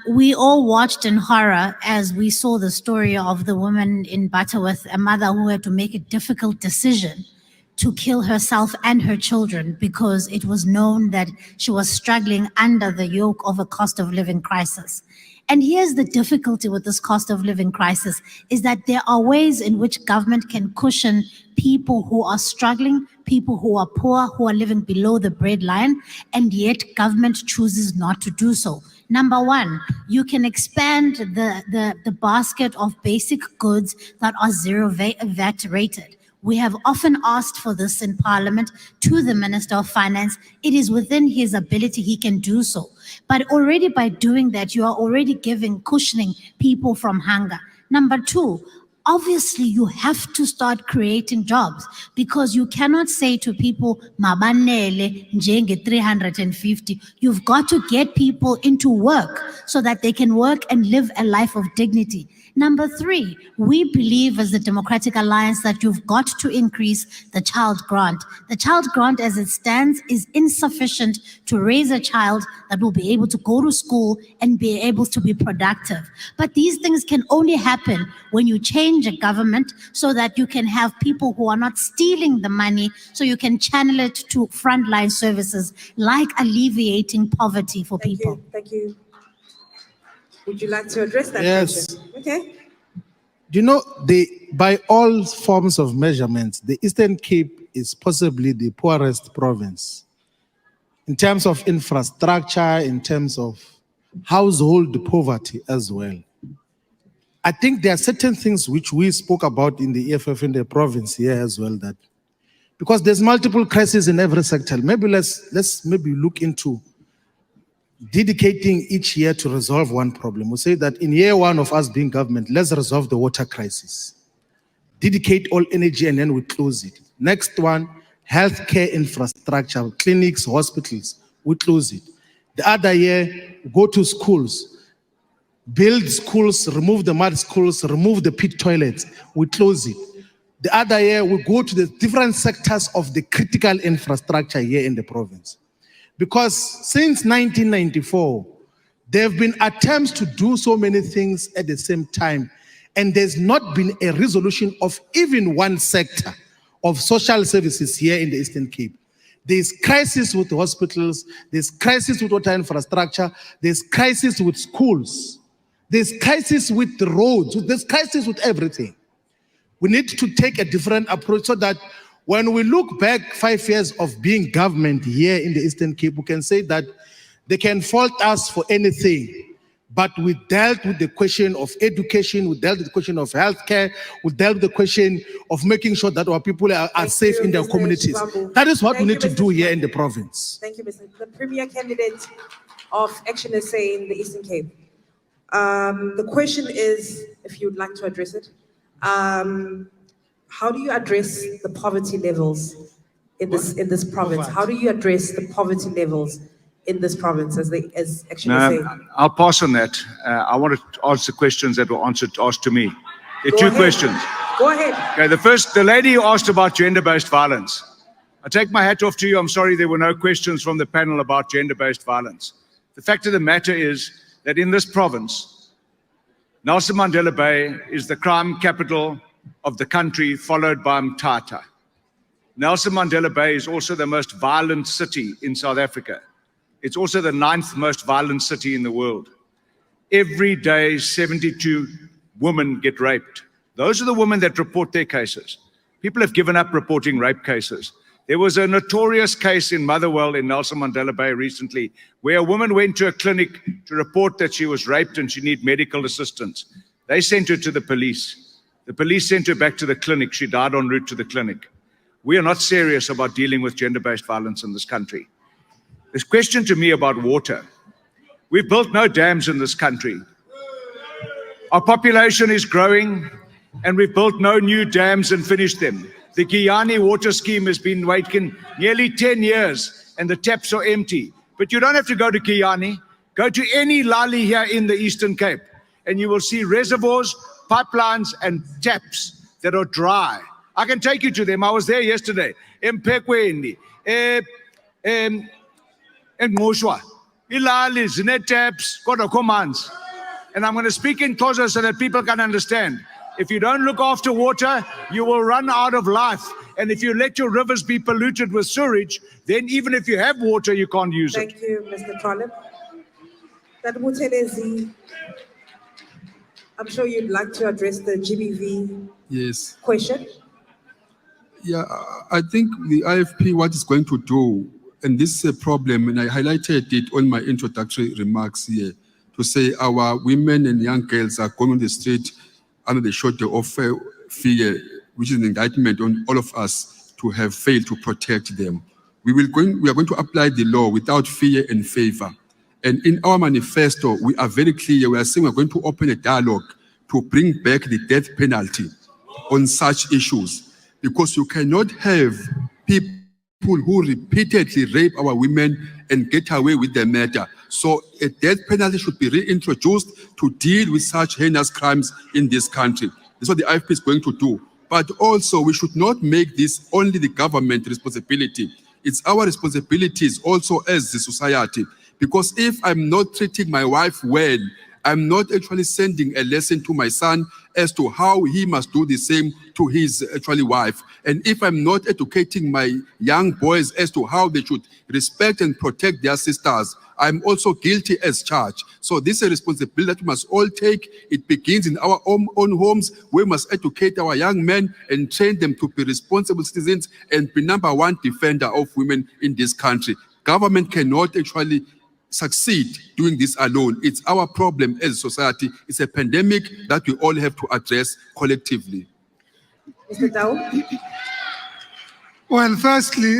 We all watched in horror as we saw the story of the woman in Butterworth, a mother who had to make a difficult decision to kill herself and her children because it was known that she was struggling under the yoke of a cost of living crisis. And here's the difficulty with this cost of living crisis is that there are ways in which government can cushion people who are struggling, people who are poor, who are living below the breadline, and yet government chooses not to do so. Number one, you can expand the basket of basic goods that are zero VAT rated. We have often asked for this in Parliament to the Minister of Finance. It is within his ability, he can do so. But already by doing that, you are already cushioning people from hunger. Number two, obviously you have to start creating jobs because you cannot say to people, "Mabanele njenge 350. You've got to get people into work so that they can work and live a life of dignity. Number three, we believe as the Democratic Alliance that you've got to increase the child grant. The child grant as it stands is insufficient to raise a child that will be able to go to school and be able to be productive. But these things can only happen when you change a government so that you can have people who are not stealing the money so you can channel it to frontline services like alleviating poverty for people. Thank you. Would you like to address that Yes. question? Okay. You know, by all forms of measurements, the Eastern Cape is possibly the poorest province in terms of infrastructure, in terms of household poverty as well. I think there are certain things which we spoke about in the EFF in the province here as well, that because there's multiple crises in every sector, maybe let's maybe look into dedicating each year to resolve one problem. We say that in year one of us being government, let's resolve the water crisis. Dedicate all energy and then we close it. Next one, healthcare infrastructure, clinics, hospitals, we close it. The other year, go to schools, build schools, remove the mud schools, remove the pit toilets, we close it. The other year, we go to the different sectors of the critical infrastructure here in the province. Because since 1994, there have been attempts to do so many things at the same time, and there's not been a resolution of even one sector of social services here in the Eastern Cape. There's crisis with the hospitals, there's crisis with water infrastructure, there's crisis with schools, there's crisis with the roads, there's crisis with everything. We need to take a different approach so that when we look back 5 years of being government here in the Eastern Cape, we can say that they can fault us for anything, but we dealt with the question of education, we dealt with the question of healthcare, we dealt with the question of making sure that our people are safe in their communities. That is what we need to do here in the province. Thank you, Mr. The Premier candidate of Action SA in the Eastern Cape. The question is, if you'd like to address it, how do you address the poverty levels in this province? How do you address the poverty levels in this province as Action SA? I'll pass on that. I want to answer questions that were asked to me. There are Go two ahead. questions. Go ahead. Okay, the lady who asked about gender-based violence. I take my hat off to you. I'm sorry there were no questions from the panel about gender-based violence. The fact of the matter is that in this province, Nelson Mandela Bay is the crime capital of the country, followed by Mthatha. Nelson Mandela Bay is also the most violent city in South Africa. It's also the 9th most violent city in the world. Every day, 72 women get raped. Those are the women that report their cases. People have given up reporting rape cases. There was a notorious case in Motherwell in Nelson Mandela Bay recently where a woman went to a clinic to report that she was raped and she needed medical assistance. They sent her to the police. The police sent her back to the clinic. She died en route to the clinic. We are not serious about dealing with gender-based violence in this country. This question to me about water. We've built no dams in this country. Our population is growing and we've built no new dams and finished them. The Giyani water scheme has been waiting nearly 10 years and the taps are empty. But you don't have to go to Giyani. Go to any lali here in the Eastern Cape and you will see reservoirs, pipelines and taps that are dry. I can take you to them. I was there yesterday. Mpekweni, and Moshwa. Ilali, zine taps, koda commands. And I'm going to speak in Xhosa so that people can understand. If you don't look after water, you will run out of life. And if you let your rivers be polluted with sewage, then even if you have water, you can't use it. Thank you, Mr. Trollip. That Mutelezi, I'm sure you'd like to address the GBV question. Yeah, I think the IFP, what it's going to do, and this is a problem, and I highlighted it on my introductory remarks here, to say our women and young girls are going on the street under the shelter of fear, which is an indictment on all of us to have failed to protect them. We are going to apply the law without fear and favor. And in our manifesto, we are very clear. We are saying we're going to open a dialogue to bring back the death penalty on such issues, because you cannot have people who repeatedly rape our women and get away with the matter. So a death penalty should be reintroduced to deal with such heinous crimes in this country. That's what the IFP is going to do. But also, we should not make this only the government responsibility. It's our responsibilities also as the society. Because if I'm not treating my wife well, I'm not actually sending a lesson to my son as to how he must do the same to his wife. And if I'm not educating my young boys as to how they should respect and protect their sisters, I'm also guilty as charged. So this is a responsibility that we must all take. It begins in our own homes. We must educate our young men and train them to be responsible citizens and be #1 defender of women in this country. Government cannot actually succeed doing this alone. It's our problem as a society. It's a pandemic that we all have to address collectively. Mr. Tau? Well, firstly,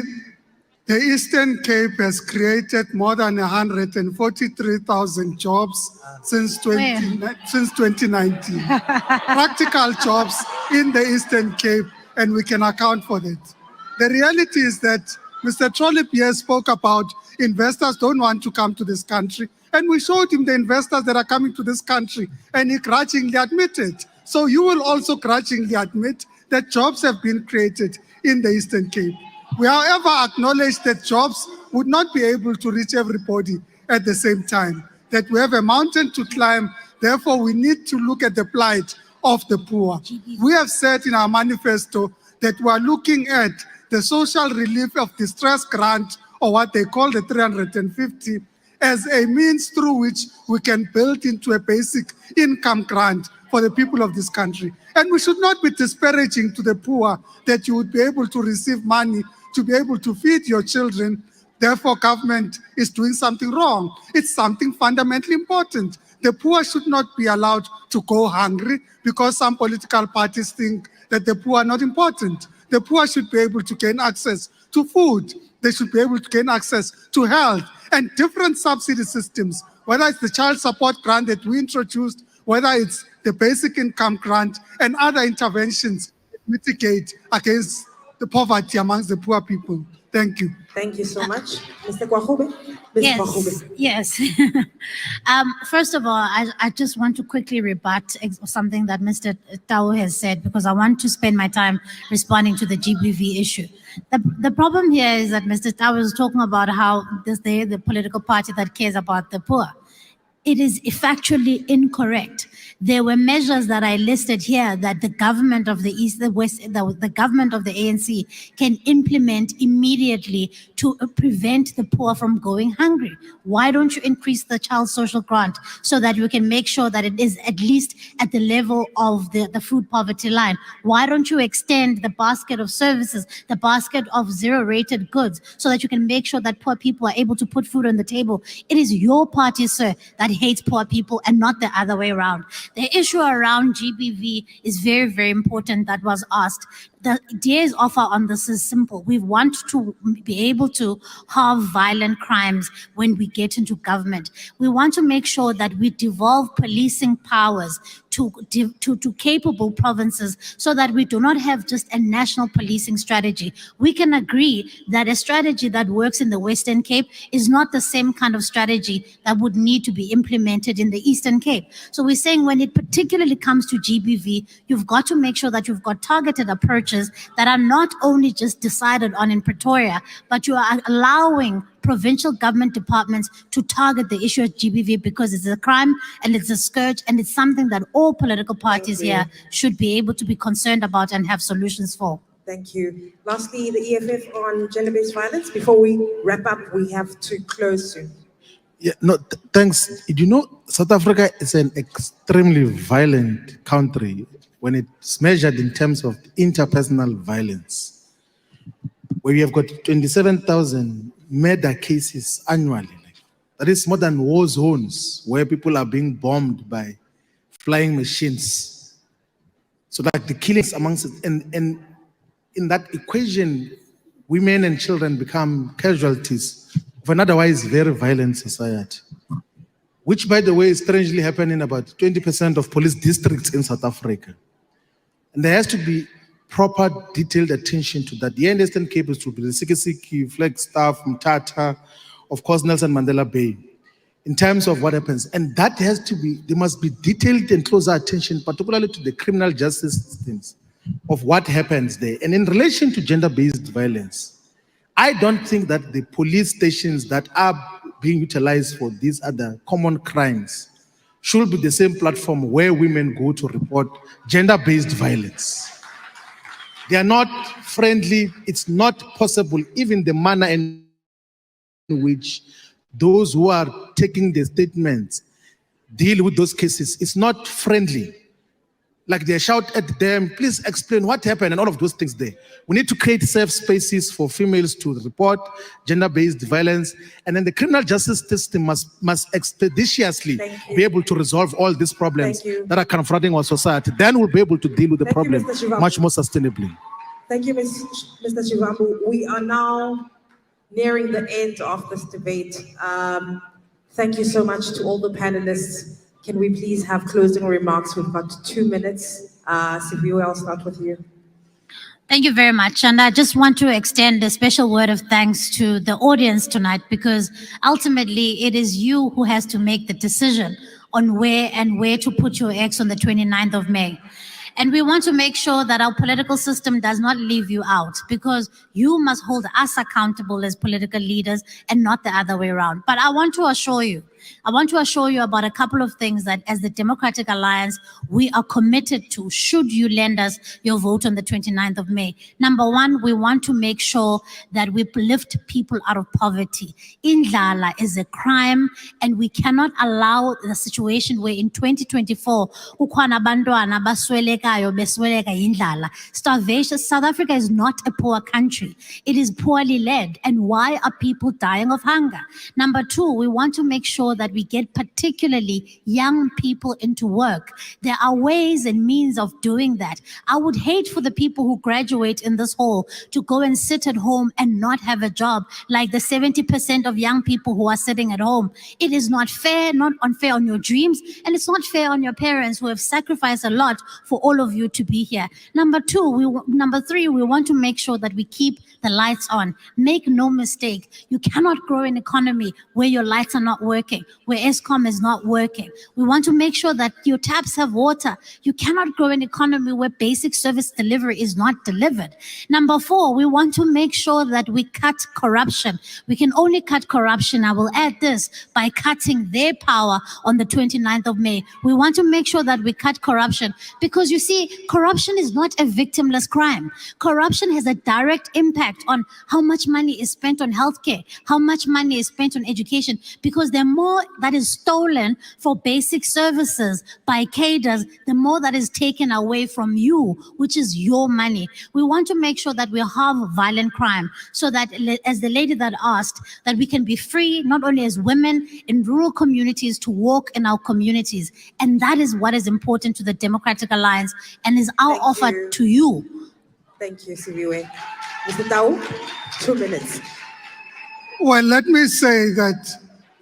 the Eastern Cape has created more than 143,000 jobs since 2019. Practical jobs in the Eastern Cape, and we can account for that. The reality is that Mr. Trollip here spoke about investors don't want to come to this country, and we showed him the investors that are coming to this country, and he grudgingly admitted. So you will also grudgingly admit that jobs have been created in the Eastern Cape. We, however, acknowledge that jobs would not be able to reach everybody at the same time, that we have a mountain to climb. Therefore, we need to look at the plight of the poor. We have said in our manifesto that we are looking at the social relief of distress grant, or what they call the 350, as a means through which we can build into a basic income grant for the people of this country. And we should not be disparaging to the poor that you would be able to receive money to be able to feed your children. Therefore, government is doing something wrong. It's something fundamentally important. The poor should not be allowed to go hungry because some political parties think that the poor are not important. The poor should be able to gain access to food. They should be able to gain access to health and different subsidy systems, whether it's the child support grant that we introduced, whether it's the basic income grant and other interventions that mitigate against the poverty amongst the poor people. Thank you. Thank you so much. Mr. Kwahube? Ms. Kwahube. Yes. First of all, I just want to quickly rebut something that Mr. Tau has said, because I want to spend my time responding to the GBV issue. The problem here is that Mr. Tau is talking about how they're the political party that cares about the poor. It is factually incorrect. There were measures that I listed here that the government of the East, the West, the government of the ANC can implement immediately to prevent the poor from going hungry. Why don't you increase the child social grant so that you can make sure that it is at least at the level of the food poverty line? Why don't you extend the basket of services, the basket of zero-rated goods, so that you can make sure that poor people are able to put food on the table? It is your party, sir, that hates poor people and not the other way around. The issue around GBV is very, very important that was asked. The DA's offer on this is simple. We want to be able to halve violent crimes when we get into government. We want to make sure that we devolve policing powers to capable provinces so that we do not have just a national policing strategy. We can agree that a strategy that works in the Western Cape is not the same kind of strategy that would need to be implemented in the Eastern Cape. So we're saying when it particularly comes to GBV, you've got to make sure that you've got targeted approaches that are not only just decided on in Pretoria, but you are allowing provincial government departments to target the issue of GBV because it's a crime and it's a scourge and it's something that all political parties here should be able to be concerned about and have solutions for. Thank you. Lastly, the EFF on gender-based violence. Before we wrap up, we have to close soon. Yeah, no, thanks. You know, South Africa is an extremely violent country when it's measured in terms of interpersonal violence, where we have got 27,000 murder cases annually. That is more than war zones where people are being bombed by flying machines. So that the killings amongst it, and in that equation, women and children become casualties of an otherwise very violent society, which, by the way, is strangely happening in about 20% of police districts in South Africa. And there has to be proper detailed attention to that. The Eastern Cape is to be the Sikisiki, Flagstaff, Mthatha, of course, Nelson Mandela Bay, in terms of what happens. And that has to be, there must be detailed and closer attention, particularly to the criminal justice systems of what happens there. And in relation to gender-based violence, I don't think that the police stations that are being utilized for these other common crimes should be the same platform where women go to report gender-based violence. They are not friendly. It's not possible, even the manner in which those who are taking the statements deal with those cases. It's not friendly. like they shout at them, please explain what happened and all of those things there. We need to create safe spaces for females to report gender-based violence, and then the criminal justice system must expeditiously be able to resolve all these problems that are confronting our society. Then we'll be able to deal with the problem Mr. Shivambu. much more sustainably. Thank you, Mr. Shivambu. We are now nearing the end of this debate. Thank you so much to all the panelists. Can we please have closing remarks? We've got 2 minutes. Sibiwe, I'll start with you. Thank you very much. And I just want to extend a special word of thanks to the audience tonight, because ultimately it is you who has to make the decision on where to put your eggs on the 29th of May. And we want to make sure that our political system does not leave you out, because you must hold us accountable as political leaders and not the other way around. But I want to assure you about a couple of things that as the Democratic Alliance, we are committed to, should you lend us your vote on the 29th of May. Number one, we want to make sure that we lift people out of poverty. Indlala is a crime, and we cannot allow the situation where in 2024, kukhona abantwana abaswelekayo besweleka indlala. Starvation, South Africa is not a poor country. It is poorly led. And why are people dying of hunger? Number two, we want to make sure that we get particularly young people into work. There are ways and means of doing that. I would hate for the people who graduate in this hall to go and sit at home and not have a job, like the 70% of young people who are sitting at home. It is not fair, not unfair on your dreams, and it's not fair on your parents who have sacrificed a lot for all of you to be here. Number three, we want to make sure that we keep the lights on. Make no mistake, you cannot grow an economy where your lights are not working, where ESCOM is not working. We want to make sure that your taps have water. You cannot grow an economy where basic service delivery is not delivered. Number four, we want to make sure that we cut corruption. We can only cut corruption, I will add this, by cutting their power on the 29th of May. We want to make sure that we cut corruption, because you see, corruption is not a victimless crime. Corruption has a direct impact on how much money is spent on healthcare, how much money is spent on education, because the more that is stolen for basic services by cadres, the more that is taken away from you, which is your money. We want to make sure that we have violent crime, so that, as the lady that asked, that we can be free, not only as women in rural communities, to walk in our communities. And that is what is important to the Democratic Alliance and is our offer to you. Thank you, Sibiwe. Mr. Tau, 2 minutes. Well, let me say that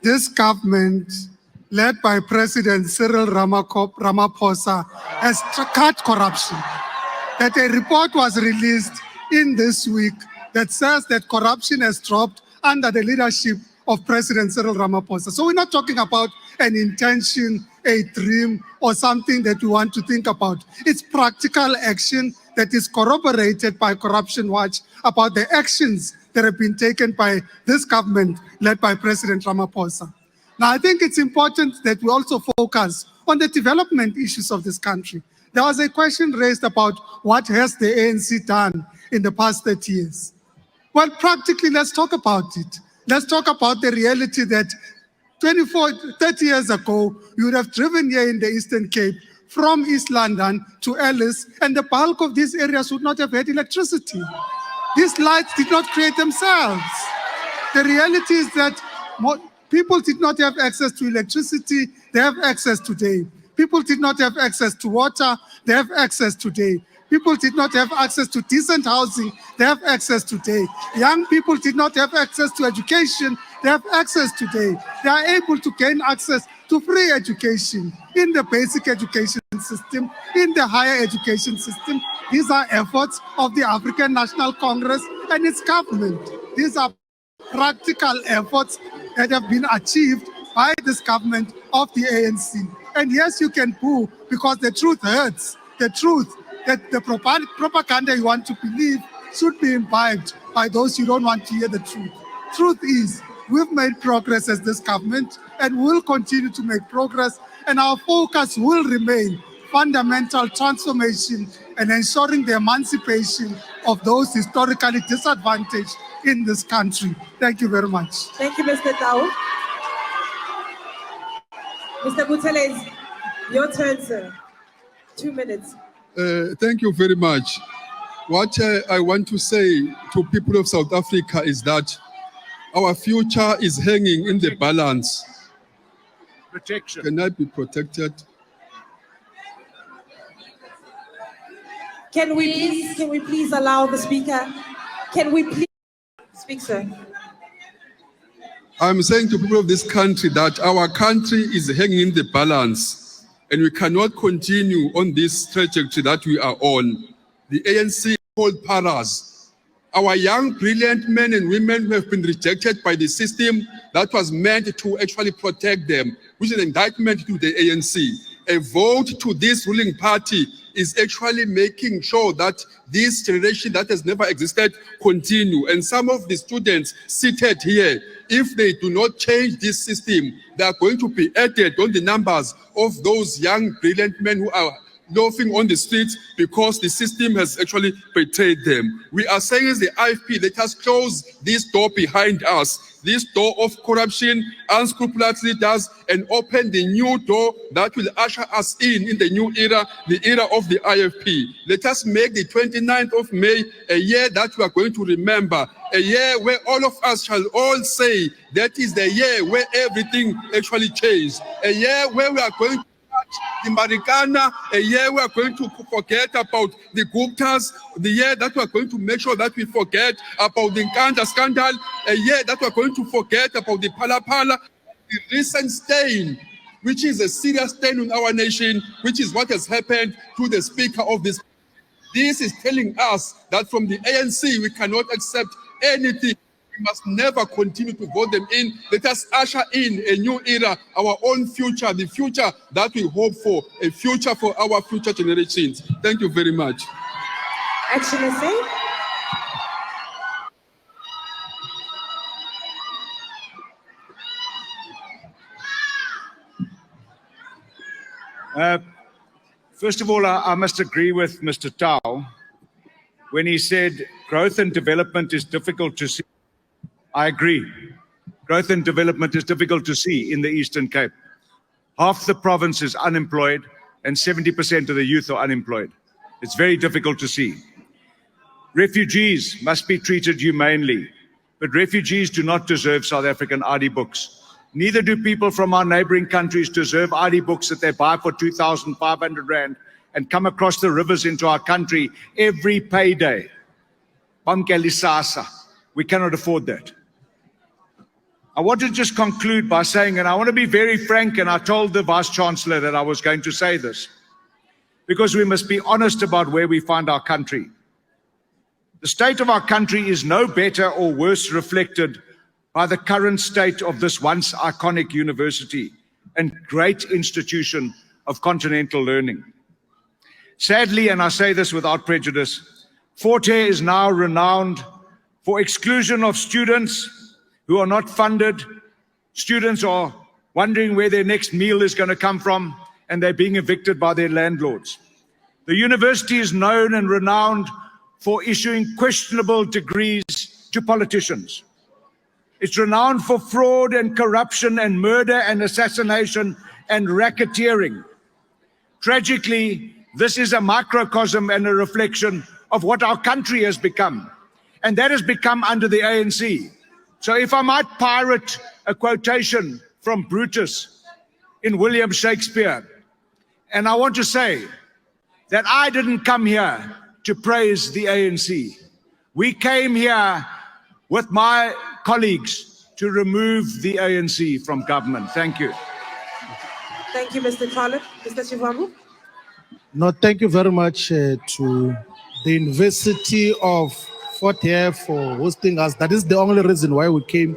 this government, led by President Cyril Ramaphosa, has cut corruption. That a report was released in this week that says that corruption has dropped under the leadership of President Cyril Ramaphosa. So we're not talking about an intention, a dream, or something that we want to think about. It's practical action that is corroborated by Corruption Watch about the actions that have been taken by this government led by President Ramaphosa. Now, I think it's important that we also focus on the development issues of this country. There was a question raised about what has the ANC done in the past 30 years. Well, practically, let's talk about it. Let's talk about the reality that 30 years ago, you would have driven here in the Eastern Cape from East London to Alice, and the bulk of these areas would not have had electricity. These lights did not create themselves. The reality is that people did not have access to electricity, they have access today. People did not have access to water, they have access today. People did not have access to decent housing, they have access today. Young people did not have access to education, they have access today. They are able to gain access to free education in the basic education system, in the higher education system. These are efforts of the African National Congress and its government. These are practical efforts that have been achieved by this government of the ANC. And yes, you can boo, because the truth hurts. The truth, that the propaganda you want to believe should be imbibed by those who don't want to hear the truth. Truth is, we've made progress as this government, and will continue to make progress, and our focus will remain fundamental transformation and ensuring the emancipation of those historically disadvantaged in this country. Thank you very much. Thank you, Mr. Tau. Mr. Buthelezi, your turn, sir. 2 minutes. Thank you very much. What I want to say to people of South Africa is that our future is hanging in the balance. Protection. Can I be protected? Can we please allow the speaker? Can we please speak, sir? I'm saying to people of this country that our country is hanging in the balance and we cannot continue on this trajectory that we are on. The ANC called paras. Our young, brilliant men and women who have been rejected by the system that was meant to actually protect them, which is an indictment to the ANC. A vote to this ruling party is actually making sure that this generation that has never existed continue. And some of the students seated here, if they do not change this system, they are going to be added on the numbers of those young, brilliant men who are loafing on the streets because the system has actually betrayed them. We are saying as the IFP, let us close this door behind us, this door of corruption, unscrupulous leaders, and open the new door that will usher us in the new era, the era of the IFP. Let us make the 29th of May a year that we are going to remember, a year where all of us shall all say that is the year where everything actually changed, a year where we are going to the Marikana, a year we are going to forget about the Guptas, the year that we are going to make sure that we forget about the Nkanda scandal, a year that we are going to forget about the Palapala, the recent stain, which is a serious stain on our nation, which is what has happened to the Speaker of this. This is telling us that from the ANC, we cannot accept anything. We must never continue to vote them in. Let us usher in a new era, our own future, the future that we hope for, a future for our future generations. Thank you very much. Excellency. First of all, I must agree with Mr. Tau when he said growth and development is difficult to see. I agree. Growth and development is difficult to see in the Eastern Cape. Half the province is unemployed and 70% of the youth are unemployed. It's very difficult to see. Refugees must be treated humanely, but refugees do not deserve South African ID books. Neither do people from our neighboring countries deserve ID books that they buy for 2,500 Rand and come across the rivers into our country every payday. Bamkelisasa. We cannot afford that. I want to just conclude by saying, and I want to be very frank, and I told the Vice-Chancellor that I was going to say this, because we must be honest about where we find our country. The state of our country is no better or worse reflected by the current state of this once iconic university and great institution of continental learning. Sadly, and I say this without prejudice, Fort Hare is now renowned for exclusion of students who are not funded. Students are wondering where their next meal is going to come from, and they're being evicted by their landlords. The university is known and renowned for issuing questionable degrees to politicians. It's renowned for fraud and corruption and murder and assassination and racketeering. Tragically, this is a microcosm and a reflection of what our country has become, and that has become under the ANC. So if I might pirate a quotation from Brutus in William Shakespeare, and I want to say that I didn't come here to praise the ANC. We came here with my colleagues to remove the ANC from government. Thank you. Thank you, Mr. Khalid. Mr. Shivambu. No, thank you very much to the University of Fort Hare for hosting us. That is the only reason why we came,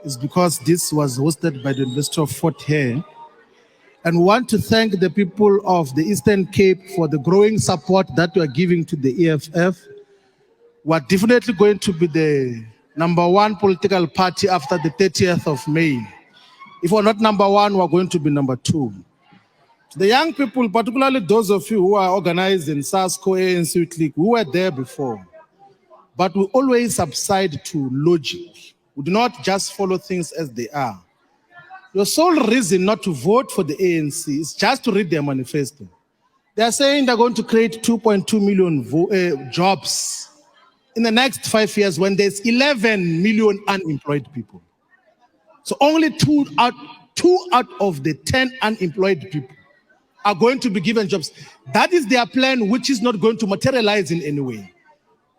is because this was hosted by the University of Fort Hare. And we want to thank the people of the Eastern Cape for the growing support that we are giving to the EFF. We are definitely going to be the #1 political party after the 30th of May. If we're not #1, we're going to be #2. The young people, particularly those of you who are organized in SASCO, ANC, Click, we were there before. But we always subside to logic. We do not just follow things as they are. Your sole reason not to vote for the ANC is just to read their manifesto. They are saying they're going to create 2.2 million jobs in the next 5 years when there's 11 million unemployed people. So only two out of the 10 unemployed people are going to be given jobs. That is their plan, which is not going to materialize in any way.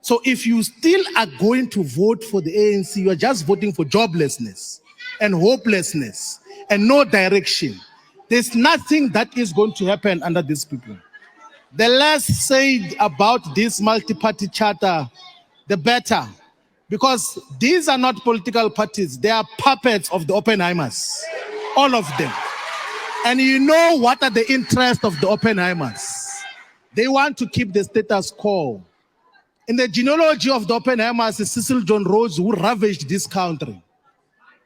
So if you still are going to vote for the ANC, you are just voting for joblessness and hopelessness and no direction. There's nothing that is going to happen under these people. The less said about this multi-party charter, the better. Because these are not political parties. They are puppets of the Oppenheimers. All of them. And you know what are the interests of the Oppenheimers. They want to keep the status quo. In the genealogy of the Oppenheimers is Cecil John Rhodes, who ravaged this country.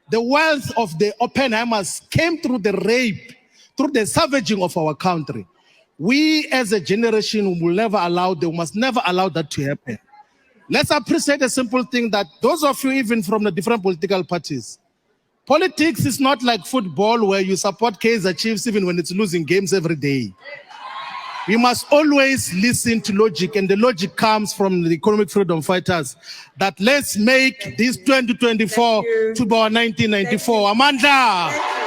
The wealth of the Oppenheimers came through the rape, through the savaging of our country. We as a generation will never allow, they must never allow that to happen. Let's appreciate a simple thing that those of you even from the different political parties, politics is not like football where you support Kaizer Chiefs even when it's losing games every day. We must always listen to logic, and the logic comes from the economic freedom fighters that let's make this 2024 to about 1994. Amanda!